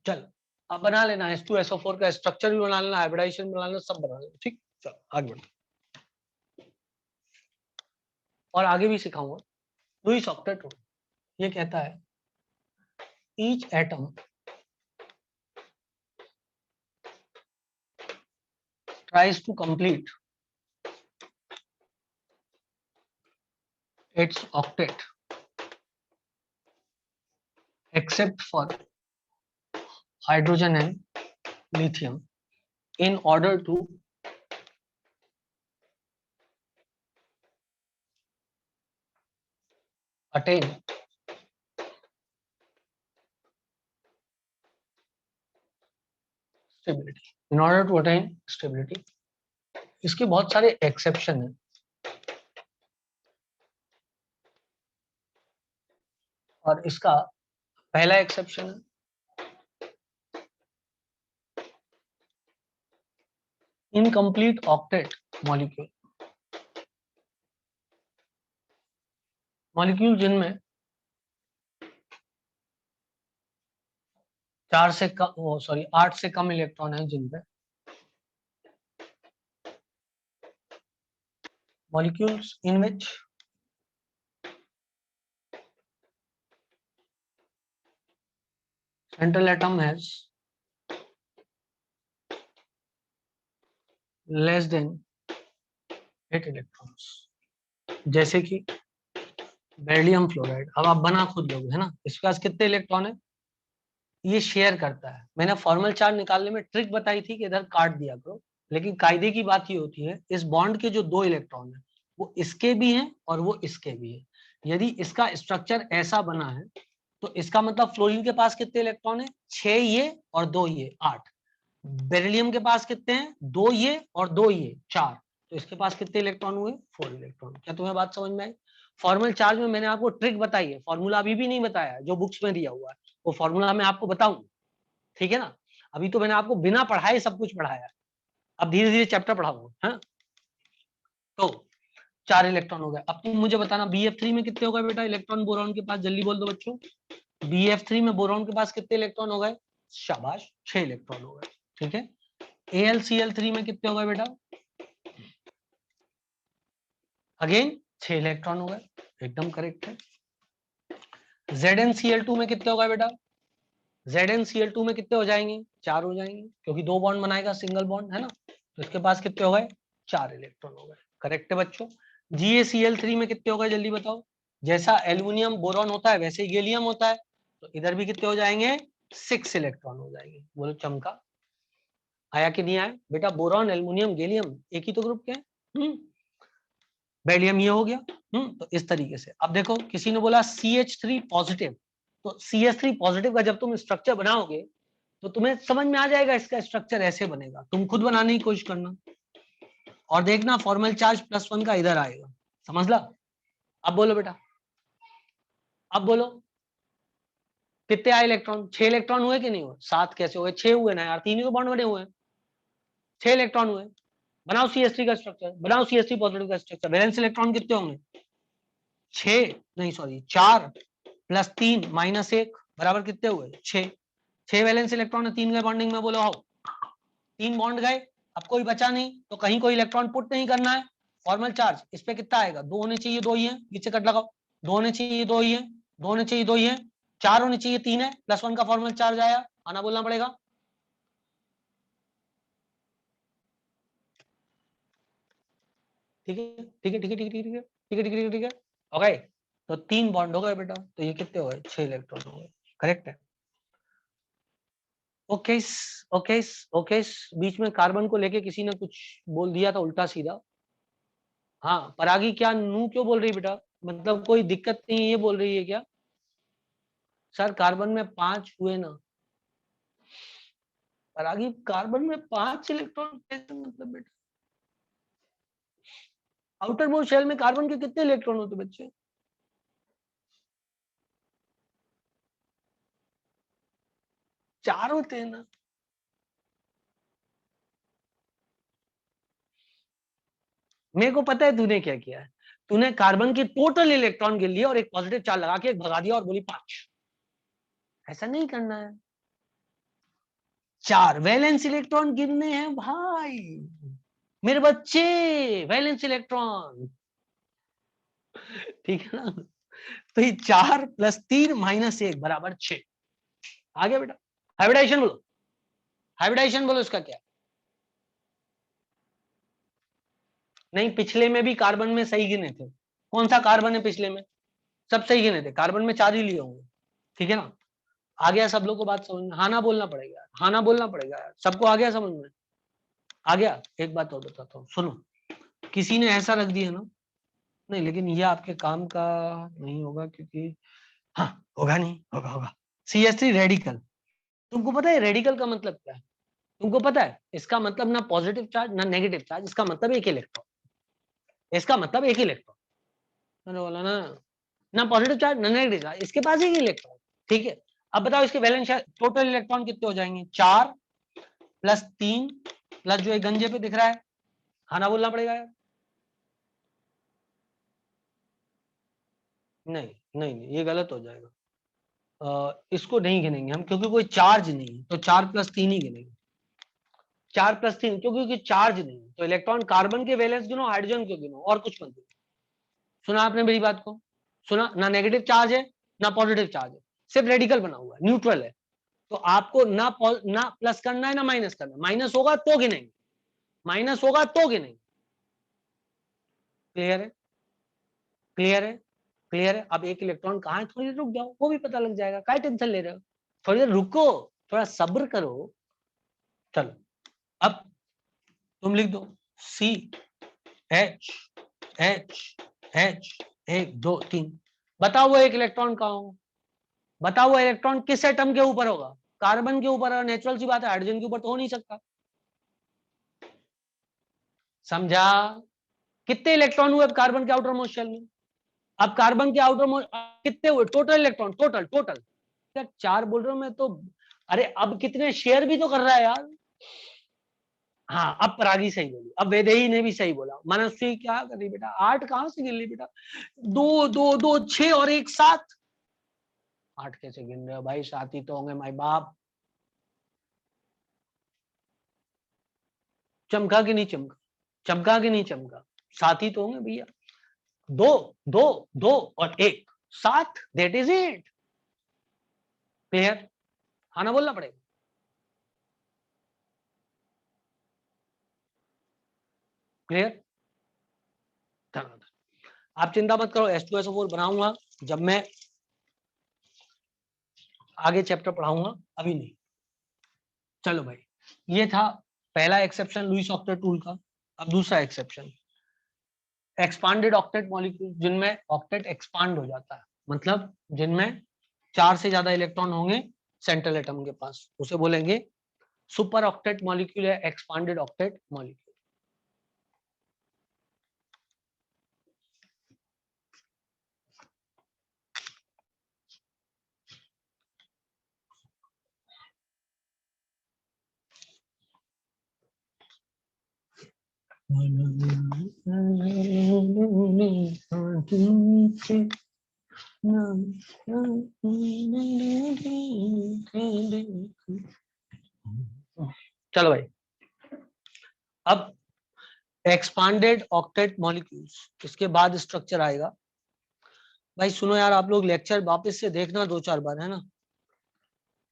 चल अब बना लेना H2SO4 का स्ट्रक्चर भी बना लेना, हाइब्रिडाइजेशन बना लेना, सब बना लेना। ठीक, चलो आगे बढ़ो। और आगे भी सिखाऊंगा। लुईस ऑक्टेट ये कहता है each atom tries to complete its octet except for hydrogen and lithium in order to attain stability. In order to attain stability, इसके बहुत सारे एक्सेप्शन हैं। और इसका पहला एक्सेप्शन है इनकम्प्लीट ऑक्टेट मॉलिक्यूल। मॉलिक्यूल जिनमें 8 से कम इलेक्ट्रॉन है, जिनपे molecules in which central atom has less than 8 electrons, जैसे कि बेरिलियम फ्लोराइड। अब आप बना खुद लोगे, है ना। इसके पास कितने इलेक्ट्रॉन है, ये शेयर करता है। मैंने फॉर्मल चार्ज निकालने में ट्रिक बताई थी कि इधर काट दिया करो, लेकिन कायदे की बात ये होती है इस बॉन्ड के जो 2 इलेक्ट्रॉन है वो इसके भी हैं और वो इसके भी है। यदि इसका स्ट्रक्चर ऐसा बना है तो इसका मतलब फ्लोरीन के पास कितने इलेक्ट्रॉन है, 6 ये और 2 ये, 8। बेरिलियम के पास कितने हैं, 2 ये और 2 ये, 4। तो इसके पास कितने इलेक्ट्रॉन हुए, 4 इलेक्ट्रॉन। क्या तुम्हें बात समझ में आई। फॉर्मल चार्ज में मैंने आपको ट्रिक बताई है, फॉर्मूला अभी भी नहीं बताया जो बुक्स में दिया हुआ है, वो फॉर्मूला मैं आपको बताऊं, ठीक है ना। अभी तो मैंने आपको बिना पढ़ाए सब कुछ पढ़ाया, अब धीरे धीरे चैप्टर पढ़ाऊंगा। हाँ, तो 4 इलेक्ट्रॉन हो गए। अब तुम मुझे बताना BF3 में कितने हो गए बेटा इलेक्ट्रॉन बोरॉन के पास, जल्दी बोल दो बच्चों। BF3 में बोरॉन के पास कितने इलेक्ट्रॉन हो गए, शाबाश 6 इलेक्ट्रॉन हो गए, ठीक है। AlCl3 में कितने हो गए बेटा, अगेन 6 इलेक्ट्रॉन हो गए, एकदम करेक्ट है। ZnCl2 में कितने हो गए बेटा, ZnCl2 में कितने हो जाएंगे, 4 हो जाएंगे, क्योंकि 2 बॉन्ड बनाएगा सिंगल बॉन्ड, है ना। तो इसके पास कितने हो गए, 4 इलेक्ट्रॉन हो गए, करेक्ट है बच्चों। GaCl3 में कितने हो गए, जल्दी बताओ। जैसा एल्यूमिनियम बोरॉन होता है वैसे ही गैलियम होता है, तो इधर भी कितने हो जाएंगे, 6 इलेक्ट्रॉन हो जाएंगे। बोलो चमका, आया कि नहीं आया बेटा। बोरॉन एल्यूमिनियम गैलियम एक ही तो ग्रुप के हैं। बेरिलियम ये हो गया। तो इस तरीके से अब देखो किसी ने बोला CH3 पॉजिटिव, तो CH3 पॉजिटिव का जब तुम स्ट्रक्चर बनाओगे तो तुम्हें समझ में आ जाएगा इसका स्ट्रक्चर ऐसे बनेगा, तुम खुद बनाने की कोशिश करना और देखना फॉर्मल चार्ज +1 का इधर आएगा, समझ ला। अब बोलो बेटा, अब बोलो कितने आए इलेक्ट्रॉन, 6 इलेक्ट्रॉन हुए कि नहीं हुए, 7 कैसे हुए, 6 हुए ना यार, 3 ही तो बॉन्ड बने हुए हैं, 6 इलेक्ट्रॉन हुए। बनाओ CH3 का स्ट्रक्चर, बनाओ CH3 पॉजिटिव का स्ट्रक्चर। वैलेंस इलेक्ट्रॉन कितने होंगे, 6 नहीं सॉरी 4 + 3 - 1 बराबर कितने हुए, 6। 6 वैलेंस इलेक्ट्रॉन है, 3 गए बॉन्डिंग में, बोलो आओ 3 बॉन्ड गए। अब कोई बचा नहीं तो कहीं कोई इलेक्ट्रॉन पुट नहीं करना है। फॉर्मल चार्ज इस पे कितना आएगा, 2 होने चाहिए, 2 ही है, पीछे कट लगाओ, 2 होने चाहिए, 2 ही है, 2 होने चाहिए, 2 ही है, 4 होने चाहिए, 3 है, +1 का फॉर्मल चार्ज आया, आना बोलना पड़ेगा। ठीक है ठीक है ठीक है ठीक है ठीक है ठीक है ठीक है ठीक है, हो गए। तो 3 बॉन्ड हो गए बेटा, तो ये कितने हो गए, 6 इलेक्ट्रॉन हो गए, करेक्ट है। ओके ओके ओके, बीच में कार्बन को लेके किसी ने कुछ बोल दिया था उल्टा सीधा। हाँ परागी क्या नू क्यों बोल रही है बेटा, मतलब कोई दिक्कत नहीं है ये बोल रही है क्या। सर कार्बन में 5 हुए ना, परागी कार्बन में 5 इलेक्ट्रॉन कैसे, मतलब बेटा आउटर मोस्ट शेल में कार्बन के कितने इलेक्ट्रॉन होते बच्चे, 4 होते हैं ना। मेरे को पता है तूने क्या किया है, तूने कार्बन की टोटल इलेक्ट्रॉन गिन लिया और एक पॉजिटिव चार्ज लगा के एक भगा दिया और बोली 5। ऐसा नहीं करना है, 4 वैलेंस इलेक्ट्रॉन गिरने हैं भाई मेरे बच्चे, वैलेंस इलेक्ट्रॉन, ठीक है ना। तो ये 4 + 3 - 1 = 6 आ गया बेटा। हाइब्रिडाइजेशन बोलो, हाइब्रिडाइजेशन बोलो इसका क्या। नहीं, पिछले में भी कार्बन में सही गिने थे। कौन सा कार्बन है पिछले में, सब सही गिने थे, कार्बन में 4 ही लिए होंगे, ठीक है ना। आ गया सब लोग को बात समझ में, हाँ ना बोलना पड़ेगा, हाँ ना बोलना पड़ेगा यार, सबको आ गया समझ में, आ गया। एक बात और बताता हूँ सुनो, किसी ने ऐसा रख दिया ना, नहीं लेकिन ये आपके काम का नहीं होगा क्योंकि, हाँ होगा नहीं, होगा होगा। CH3 रेडिकल, तुमको पता है रेडिकल का मतलब क्या है, तुमको पता है इसका मतलब ना पॉजिटिव चार्ज ना नेगेटिव चार्ज, इसका मतलब एक इलेक्ट्रॉन, इसका मतलब एक इलेक्ट्रॉन, मैंने बोला ना पॉजिटिव चार्ज ना नेगेटिव चार्ज, इसके पास एक इलेक्ट्रॉन, ठीक है। अब बताओ इसके वैलेंस टोटल इलेक्ट्रॉन कितने हो जाएंगे, 4 + 3 प्लस जो एक गंजे पे दिख रहा है, खाना बोलना पड़ेगा यार। नहीं नहीं नहीं, ये गलत हो जाएगा, इसको नहीं गिनेंगे हम क्योंकि कोई चार्ज नहीं है, तो 4 + 3 ही गिनेंगे, 4 + 3 क्योंकि चार्ज नहीं है, तो इलेक्ट्रॉन कार्बन के वैलेंस गिनो, हाइड्रोजन के गिनो, और कुछ मत गिनो। सुना आपने मेरी बात को, सुना ना, नेगेटिव चार्ज है ना पॉजिटिव चार्ज है, सिर्फ रेडिकल बना हुआ है, न्यूट्रल है, तो आपको ना प्लस करना है ना माइनस करना, माइनस होगा तो गिनेंगे, माइनस होगा तो गिनेंगे। क्लियर है, क्लियर है, क्लियर है। अब एक इलेक्ट्रॉन कहाँ है, थोड़ी देर रुक जाओ, वो भी पता लग जाएगा, क्या टेंशन ले रहे हो, थोड़ी देर रुको, थोड़ा सब्र करो। चलो अब तुम लिख दो CH, 1 2 3, बताओ वो एक इलेक्ट्रॉन कहाँ होगा, बताओ वो इलेक्ट्रॉन किस एटम के ऊपर होगा, कार्बन के ऊपर, नेचुरल सी बात है, हाइड्रोजन के ऊपर तो हो नहीं सकता, समझा। कितने इलेक्ट्रॉन हुए अब कार्बन के आउटर मोस्ट शेल में, अब कार्बन के आउटर मोस्ट कितने हुए टोटल इलेक्ट्रॉन, टोटल टोटल क्या 4 बोल रहा हूं मैं तो, अरे अब कितने शेयर भी तो कर रहा है यार। हाँ अब परागी सही बोली, अब वैदेही ने भी सही बोला, मनस्वी क्या कर रही बेटा, 8 कहां से गिन ली बेटा, 2 2 2 6 और 1 7, 8 कैसे गिन रहे हो भाई, 7 ही तो होंगे माई बाप। चमका कि नहीं चमका, चमका कि नहीं चमका, 7 ही तो होंगे भैया, 2 2 2 और 1 7, दैट इज इट। क्लियर, हाँ ना बोलना पड़ेगा। क्लियर, आप चिंता मत करो, H2SO4 बनाऊंगा जब मैं आगे चैप्टर पढ़ाऊंगा, अभी नहीं। चलो भाई, ये था पहला एक्सेप्शन लुईस ऑक्टेट रूल का। अब दूसरा एक्सेप्शन, एक्सपांडेड ऑक्टेट मॉलिक्यूल, जिनमें ऑक्टेट एक्सपांड हो जाता है, मतलब जिनमें 4 से ज्यादा इलेक्ट्रॉन होंगे सेंट्रल एटम के पास, उसे बोलेंगे सुपर ऑक्टेट मॉलिक्यूल या एक्सपांडेड ऑक्टेट मॉलिक्यूल। चलो भाई, अब एक्सपांडेड ऑक्टेट मॉलिक्यूल्स, इसके बाद स्ट्रक्चर आएगा। भाई सुनो यार, आप लोग लेक्चर वापस से देखना 2-4 बार, है ना।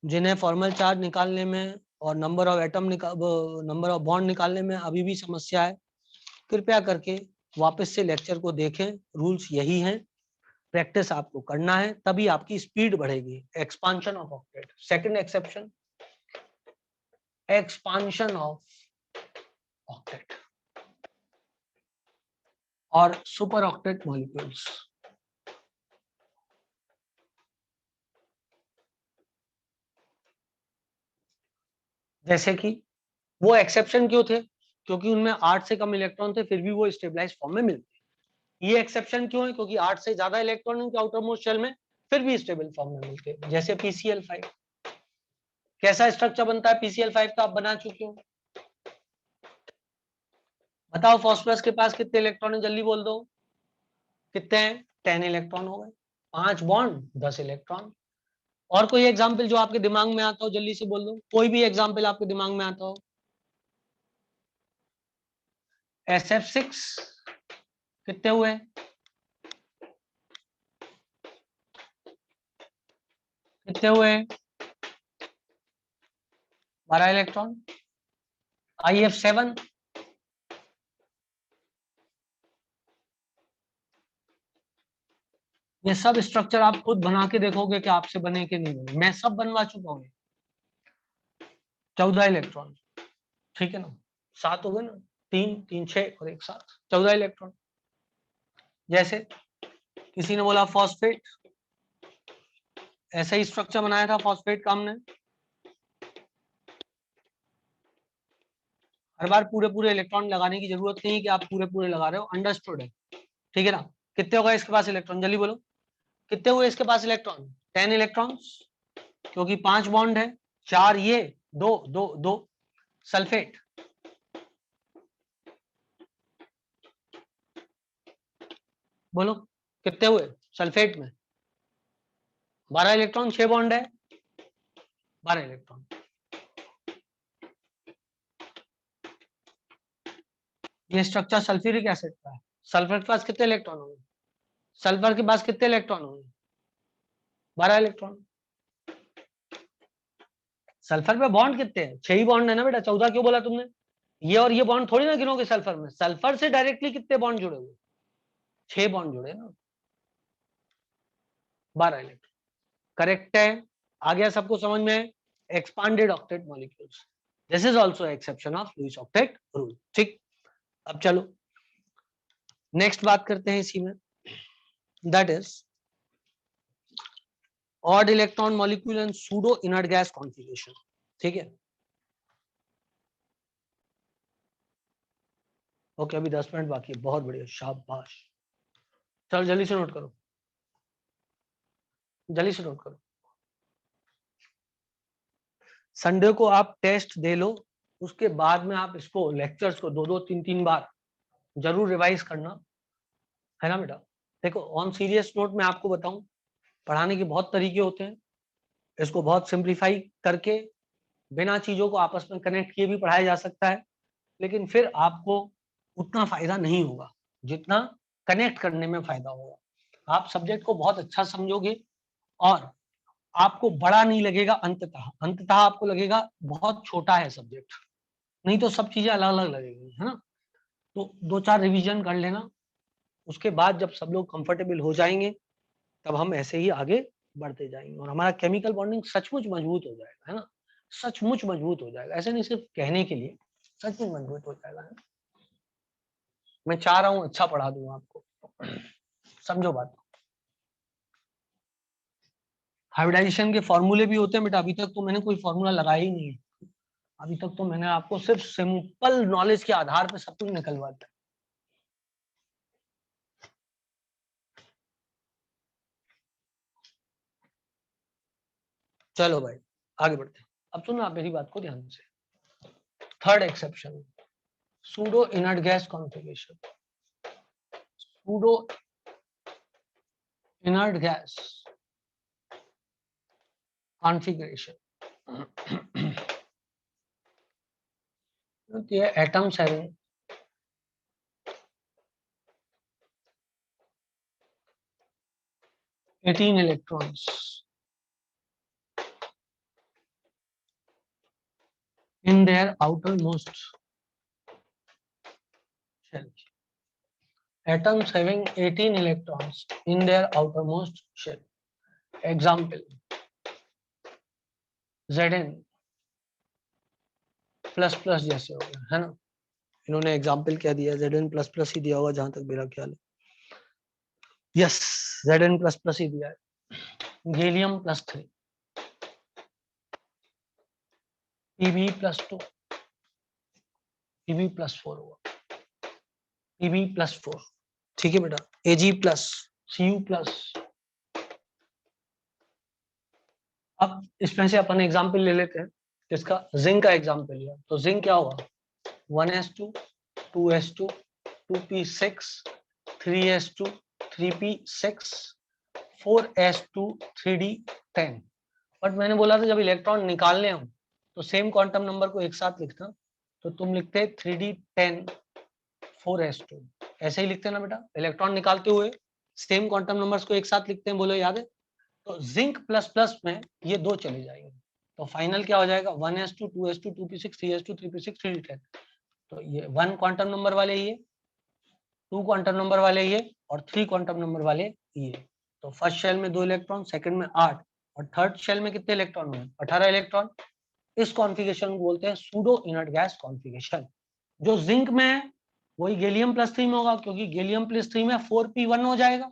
जिन्हें फॉर्मल चार्ज निकालने में और number of atom number of bond निकालने में अभी भी समस्या है, कृपया करके वापस से लेक्चर को देखें, रूल्स यही हैं, प्रैक्टिस आपको करना है, तभी आपकी स्पीड बढ़ेगी। Expansion of octet, second exception, expansion of octet और सुपर ऑक्टेट मॉलिक्यूल्स। जैसे कि वो एक्सेप्शन क्यों थे, क्योंकि उनमें 8 से कम इलेक्ट्रॉन थे, फिर भी वो स्टेबलाइज फॉर्म में मिलते। ये एक्सेप्शन क्यों है, क्योंकि 8 से ज्यादा इलेक्ट्रॉन उनके आउटर मोस्ट शेल में, फिर भी स्टेबल फॉर्म में मिलते हैं। जैसे PCl5, कैसा स्ट्रक्चर बनता है PCl5 का, आप बना चुके हो। बताओ फास्फोरस के पास कितने इलेक्ट्रॉन है, जल्दी बोल दो, कितने हैं, 10 इलेक्ट्रॉन हो गए, 5 बॉन्ड 10 इलेक्ट्रॉन। और कोई एग्जाम्पल जो आपके दिमाग में आता हो जल्दी से बोल दो, कोई भी एग्जाम्पल आपके दिमाग में आता हो। SF6 कितने हुए? कितने हुए? 12 इलेक्ट्रॉन। IF7 ये सब स्ट्रक्चर आप खुद बना के देखोगे कि आपसे बने कि नहीं बने। मैं सब बनवा चुका हूँ। 14 इलेक्ट्रॉन, ठीक है ना, 7 हो गए ना, 3 3 6 और 1 7, 14 इलेक्ट्रॉन। जैसे किसी ने बोला फॉस्फेट, ऐसा ही स्ट्रक्चर बनाया था फॉस्फेट का हमने। हर बार पूरे पूरे इलेक्ट्रॉन लगाने की जरूरत नहीं है कि आप पूरे पूरे लगा रहे हो, अंडरस्टूड है, ठीक है ना। कितने होगा इसके पास इलेक्ट्रॉन, जल्दी बोलो कितने हुए इसके पास इलेक्ट्रॉन? 10 इलेक्ट्रॉन्स, क्योंकि 5 बॉन्ड है, 4 ये, 2 2 2 सल्फेट। बोलो कितने हुए सल्फेट में? 12 इलेक्ट्रॉन, 6 बॉन्ड है, 12 इलेक्ट्रॉन। ये स्ट्रक्चर सल्फ्यूरिक एसिड का है। सल्फर के पास कितने इलेक्ट्रॉन होंगे? सल्फर के पास कितने इलेक्ट्रॉन होंगे? 12 इलेक्ट्रॉन। सल्फर पे बॉन्ड कितने हैं? 6 ही बॉन्ड है ना बेटा, 14 क्यों बोला तुमने? ये और ये बॉन्ड थोड़ी ना गिनोगे सल्फर में। सल्फर से डायरेक्टली कितने बॉन्ड जुड़े हुए? 6 बॉन्ड जुड़े ना, 12 इलेक्ट्रॉन। करेक्ट है, आ गया सबको समझ में? Expanded octet molecules, this is also exception of Lewis octet rule. ठीक, अब चलो नेक्स्ट बात करते हैं इसी में, that is odd electron molecule and pseudo inert gas configuration. ठीक है, ओके, अभी 10 मिनट बाकी है, बहुत बढ़िया, शाबाश। चलो जल्दी से नोट करो, जल्दी से नोट करो। संडे को आप टेस्ट दे लो, उसके बाद में आप इसको लेक्चर्स को 2 2 3 3 बार जरूर रिवाइज करना, है ना बेटा। देखो ऑन सीरियस नोट में आपको बताऊं, पढ़ाने के बहुत तरीके होते हैं, इसको बहुत सिंप्लीफाई करके बिना चीजों को आपस में कनेक्ट किए भी पढ़ाया जा सकता है, लेकिन फिर आपको उतना फायदा नहीं होगा जितना कनेक्ट करने में फायदा होगा। आप सब्जेक्ट को बहुत अच्छा समझोगे और आपको बड़ा नहीं लगेगा, अंततः अंततः आपको लगेगा बहुत छोटा है सब्जेक्ट, नहीं तो सब चीजें अलग अलग लगेगी, है ना। तो 2 4 रिवीजन कर लेना, उसके बाद जब सब लोग कंफर्टेबल हो जाएंगे तब हम ऐसे ही आगे बढ़ते जाएंगे और हमारा केमिकल बॉन्डिंग सचमुच मजबूत हो जाएगा, है ना, सचमुच मजबूत हो जाएगा, ऐसे नहीं सिर्फ कहने के लिए, सचमुच मजबूत हो जाएगा, है ना? मैं चाह रहा हूँ अच्छा पढ़ा दूंगा आपको, समझो बात। हाइब्रिडाइजेशन के फॉर्मूले भी होते हैं बेटा, अभी तक तो मैंने कोई फॉर्मूला लगाया ही नहीं है, अभी तक तो मैंने आपको सिर्फ सिंपल नॉलेज के आधार पर सब कुछ निकलवा दिया। चलो भाई आगे बढ़ते हैं। अब सुनो आप मेरी बात को ध्यान से। Third exception, pseudo inert gas configuration. Pseudo inert gas configuration, atoms having eighteen electrons in their outermost shell. Atoms having 18 electrons in their outermost shell. Example, Zn plus plus जैसे हो गया, है ना। इन्होंने एग्जाम्पल क्या दिया, Zn प्लस प्लस ही दिया होगा जहां तक मेरा ख्याल है। यस, Zn प्लस प्लस ही दिया है। Gallium plus 3, Pb plus 2, Pb plus 4 होगा, Pb प्लस 4, ठीक है बेटा। Ag plus, Cu plus. अब इसमें से अपन एग्जाम्पल ले लेते हैं, इसका जिंक का एग्जाम्पल लिया तो जिंक क्या होगा, 1s2 2s2 2p6 3s2 3p6 4s2 3d10, but मैंने बोला था जब इलेक्ट्रॉन निकालने हो तो सेम क्वांटम नंबर को एक साथ लिखना, तो तुम लिखते 3d10 4s2, ऐसे ही लिखते ना बेटा, इलेक्ट्रॉन निकालते हुए सेम क्वांटम नंबर्स को एक साथ लिखते हैं, बोलो याद है? तो जिंक प्लस प्लस में ये दो चले जाएंगे, तो फाइनल क्या हो जाएगा 1s2 2s2 2p6 3s2 3p6 3d10। तो ये 1 क्वांटम नंबर वाले ये, 2 क्वांटम नंबर वाले ये, और 3 क्वांटम नंबर वाले ये। तो फर्स्ट शेल में 2 इलेक्ट्रॉन, सेकंड में 8, और थर्ड शेल में कितने इलेक्ट्रॉन हुए? 18 इलेक्ट्रॉन। इस कॉन्फ़िगरेशन को बोलते हैं सूडो इनर्ट गैस कॉन्फ़िगरेशन। जो जिंक में है वही गैलियम प्लस 3 में होगा, क्योंकि गैलियम प्लस 3 में 4p1 हो जाएगा।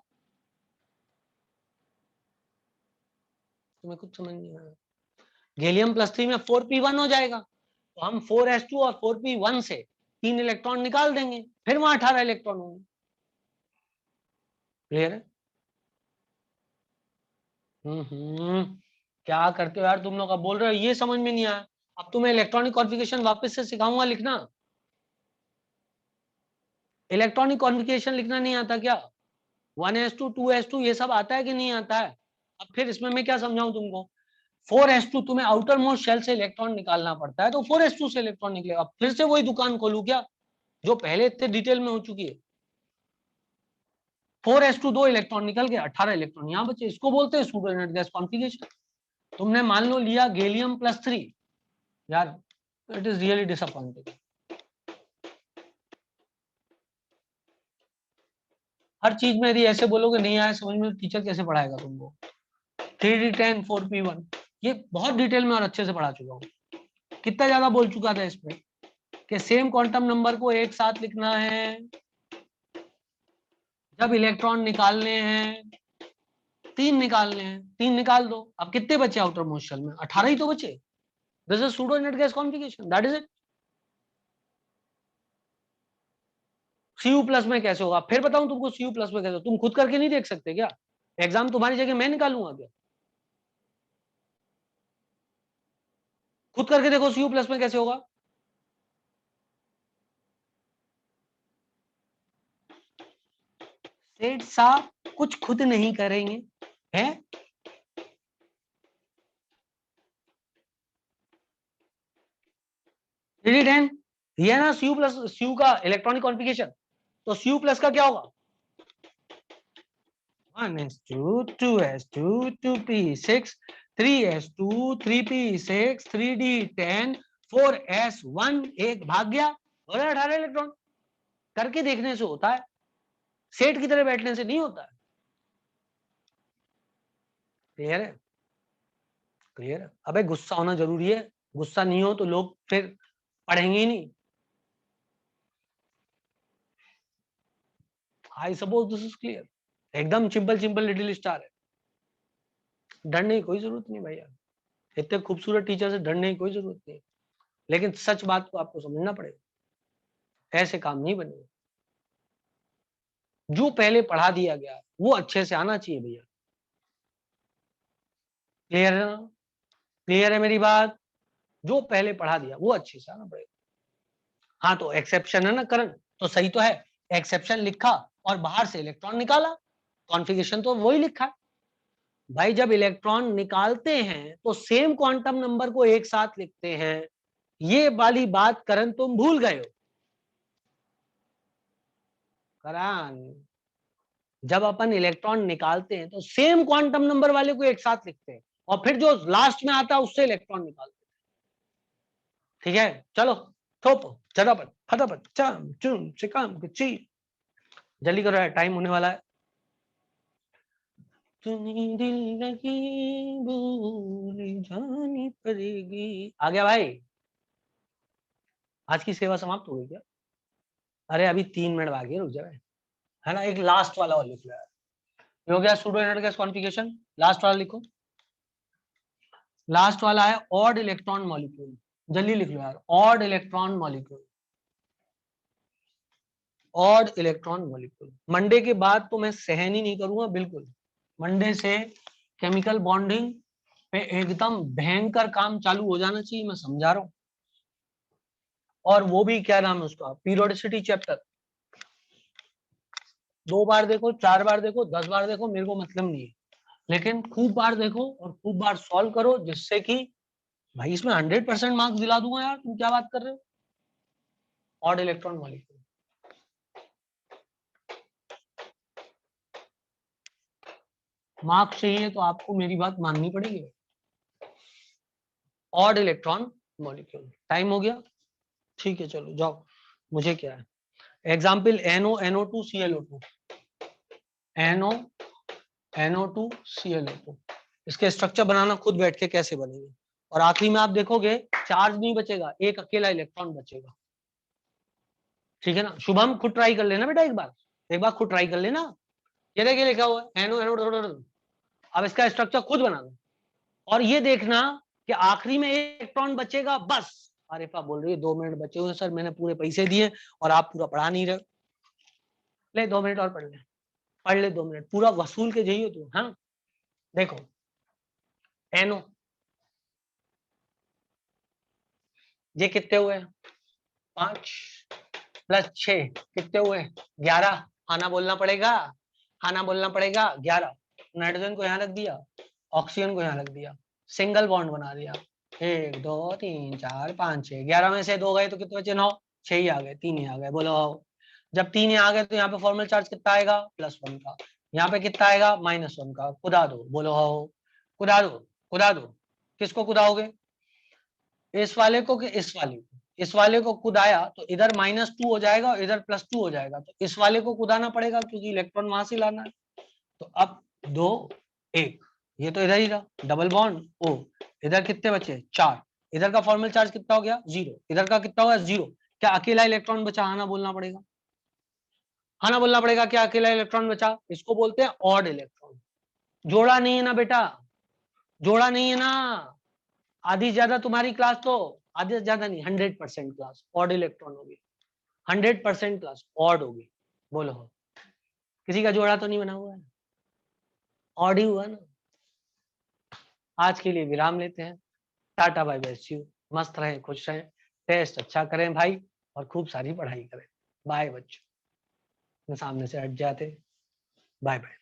तुम्हें कुछ समझ नहीं आया? गैलियम प्लस 3 में 4p1 हो जाएगा, तो हम 4s2 और 4p1 से 3 इलेक्ट्रॉन निकाल देंगे, फिर वहां 18 इलेक्ट्रॉन होंगे। क्लियर है? क्या करते हो यार तुम लोग? अब बोल रहे हो ये समझ में नहीं आया, अब तुम्हें इलेक्ट्रॉनिक कॉन्फ़िगरेशन वापस से सिखाऊंगा लिखना। इलेक्ट्रॉनिक कॉन्फ़िगरेशन लिखना नहीं आता क्या? 1s2 2s2 ये सब आता है कि नहीं आता है? अब फिर इसमें मैं क्या समझाऊं तुमको? 4s2 तुम्हें आउटर मोस्ट शेल से इलेक्ट्रॉन निकालना पड़ता है, तो 4s2 से इलेक्ट्रॉन निकलेगा। फिर से वही दुकान खोलूं क्या जो पहले इतने डिटेल में हो चुकी है? 4s2 2 इलेक्ट्रॉन निकल के 18 इलेक्ट्रॉन यहाँ बचे, इसको बोलते हैं सूडो इनर्ट गैस कॉन्फ़िगरेशन। तुमने मान लो लिया गैलियम प्लस 3, यार इट इज रियली डिसअपॉइंटिंग। हर चीज में यदि ऐसे बोलोगे नहीं आया समझ में, टीचर कैसे पढ़ाएगा तुमको? 3d10 4p1 ये बहुत डिटेल में और अच्छे से पढ़ा चुका हूँ। कितना ज्यादा बोल चुका था इसमें कि सेम क्वांटम नंबर को एक साथ लिखना है जब इलेक्ट्रॉन निकालने हैं, 3 निकालने हैं, 3 निकाल दो। अब कितने बचे आउटर मोस्ट शेल में? 18 ही तो बचे। This is pseudo inert gas configuration, that is it. Cu plus में कैसे होगा फिर बताऊं तुमको? Cu प्लस में कैसे? तुम खुद करके नहीं देख सकते क्या? एग्जाम तुम्हारी जगह मैं निकालूंगा क्या? खुद करके देखो Cu प्लस में कैसे होगा। सेठ साहब कुछ खुद नहीं करेंगे हैं? ये ना Cu प्लस, Cu का इलेक्ट्रॉनिक कॉन्फ़िगरेशन, तो Cu प्लस का क्या होगा? 1s2 2s2 2p6 3s2 3p6 3d10 4s1, एक भाग गया, और 18 इलेक्ट्रॉन। करके देखने से होता है, सेट की तरह बैठने से नहीं होता है। क्लियर है? क्लियर है? अबे गुस्सा होना जरूरी है, गुस्सा नहीं हो तो लोग फिर पढ़ेंगे ही नहीं। I suppose this is clear. एकदम सिंपल सिंपल लिटिल स्टार है, डरने की कोई जरूरत नहीं भैया। इतने खूबसूरत टीचर से डरने की कोई जरूरत नहीं, लेकिन सच बात को आपको समझना पड़ेगा, ऐसे काम नहीं बनेगा। जो पहले पढ़ा दिया गया वो अच्छे से आना चाहिए भैया। क्लियर है ना? क्लियर है मेरी बात? जो पहले पढ़ा दिया वो अच्छे से आना पड़ेगा। हाँ तो एक्सेप्शन है ना करण, तो सही तो है, एक्सेप्शन लिखा और बाहर से इलेक्ट्रॉन निकाला, कॉन्फ़िगरेशन तो वही लिखा है। भाई जब इलेक्ट्रॉन निकालते हैं तो सेम क्वांटम नंबर को एक साथ लिखते हैं, ये वाली बात करण तुम भूल गए हो। करण जब अपन इलेक्ट्रॉन निकालते हैं तो सेम क्वांटम नंबर वाले को एक साथ लिखते हैं, और फिर जो लास्ट में आता है उससे इलेक्ट्रॉन निकालते हैं। ठीक है, चलो थोपो झटापट फटाफट चाम चुम चिकाम ची, जल्दी करो यार, टाइम होने वाला है। तुम्हें दिल लगी भूल जानी पड़ेगी। आ गया भाई? आज की सेवा समाप्त हो गई क्या? अरे अभी 3 मिनट बाकी है, रुक जाए, है ना? एक लास्ट वाला और लिख लो यार। ये हो गया pseudo inert gas configuration. Last वाला लिखो, लास्ट वाला है ऑड इलेक्ट्रॉन मॉलिक्यूल। जल्दी लिख लो यार, odd electron molecule, odd electron molecule. Monday के बाद तो मैं सहन ही नहीं करूंगा बिल्कुल। मंडे से केमिकल बॉन्डिंग पे एकदम भयंकर काम चालू हो जाना चाहिए, मैं समझा रहा हूँ। और वो भी क्या नाम है उसका, पीरियोडिसिटी चैप्टर। 2 बार देखो, 4 बार देखो, 10 बार देखो, मेरे को मतलब नहीं है, लेकिन खूब बार देखो और खूब बार सॉल्व करो, जिससे कि भाई इसमें 100% मार्क्स दिला दूंगा यार, तुम क्या बात कर रहे हो। ऑड इलेक्ट्रॉन मॉलिक्यूल, मार्क्स चाहिए तो आपको मेरी बात माननी पड़ेगी। ऑड इलेक्ट्रॉन मॉलिक्यूल, टाइम हो गया, ठीक है चलो जाओ। मुझे क्या है, एग्जाम्पल NO2ClO2, NO2ClO2, इसके स्ट्रक्चर बनाना खुद बैठ के कैसे बनेंगे, और आखिरी में आप देखोगे चार्ज नहीं बचेगा, एक अकेला इलेक्ट्रॉन बचेगा। ठीक है ना, शुभम खुद ट्राई कर लेना बेटा, एक बार खुद ट्राई कर लेना। ये देखिए लिखा हुआ है NO, अब इसका स्ट्रक्चर खुद बनाना और ये देखना कि आखिरी में एक इलेक्ट्रॉन बचेगा बस। आरिफा बोल रही है 2 मिनट बचे हुए सर, मैंने पूरे पैसे दिए और आप पूरा पढ़ा नहीं रहे। ले 2 मिनट और पढ़ ले 2 मिनट पूरा वसूल के जाइए तू। हाँ देखो, NO ये कितने हुए, 5 + 6 कितने हुए, 11। खाना बोलना पड़ेगा, खाना बोलना पड़ेगा। 11 नाइट्रोजन को यहाँ रख दिया, ऑक्सीजन को यहाँ रख दिया, सिंगल बॉन्ड बना दिया। 1 2 3 4 5 6, 11 में से 2 गए तो कितने बचे, 9। 6 ही आ गए, 3 ही आ गए, बोलो आओ। जब 3 ही आ गए तो यहाँ पे फॉर्मल चार्ज कितना आएगा, +1 का। यहाँ पे कितना आएगा, -1 का। कुदा दो, बोलो आओ। कुदा दो, कुदा दो। किसको कुदाओगे, इस वाले को कि इस वाले को। इस वाले को कुदाया तो इधर -2 हो जाएगा और इधर +2 हो जाएगा, तो इस वाले को कुदाना पड़ेगा क्योंकि इलेक्ट्रॉन वहां से लाना है। तो अब 2 1, ये तो इधर ही रहा डबल बॉन्ड O। इधर कितने बचे, 4। इधर का फॉर्मल चार्ज कितना हो गया, 0। इधर का कितना होगा, 0। क्या अकेला इलेक्ट्रॉन बचा, हाँ ना बोलना पड़ेगा, हाँ ना बोलना पड़ेगा। क्या अकेला इलेक्ट्रॉन बचा, इसको बोलते हैं ऑड इलेक्ट्रॉन। जोड़ा नहीं है ना बेटा, जोड़ा नहीं है ना। आधी ज्यादा तुम्हारी क्लास तो, आधी ज्यादा नहीं, 100% क्लास ऑड इलेक्ट्रॉन होगी, 100% क्लास ऑड होगी। बोलो हो, किसी का जोड़ा तो नहीं बना हुआ है, ऑड ही हुआ ना। आज के लिए विराम लेते हैं, tata bye bye, see you. मस्त रहें, खुश रहें, टेस्ट अच्छा करें भाई, और खूब सारी पढ़ाई करें। बाय बच्चों, सामने से हट जाते, बाय बाय।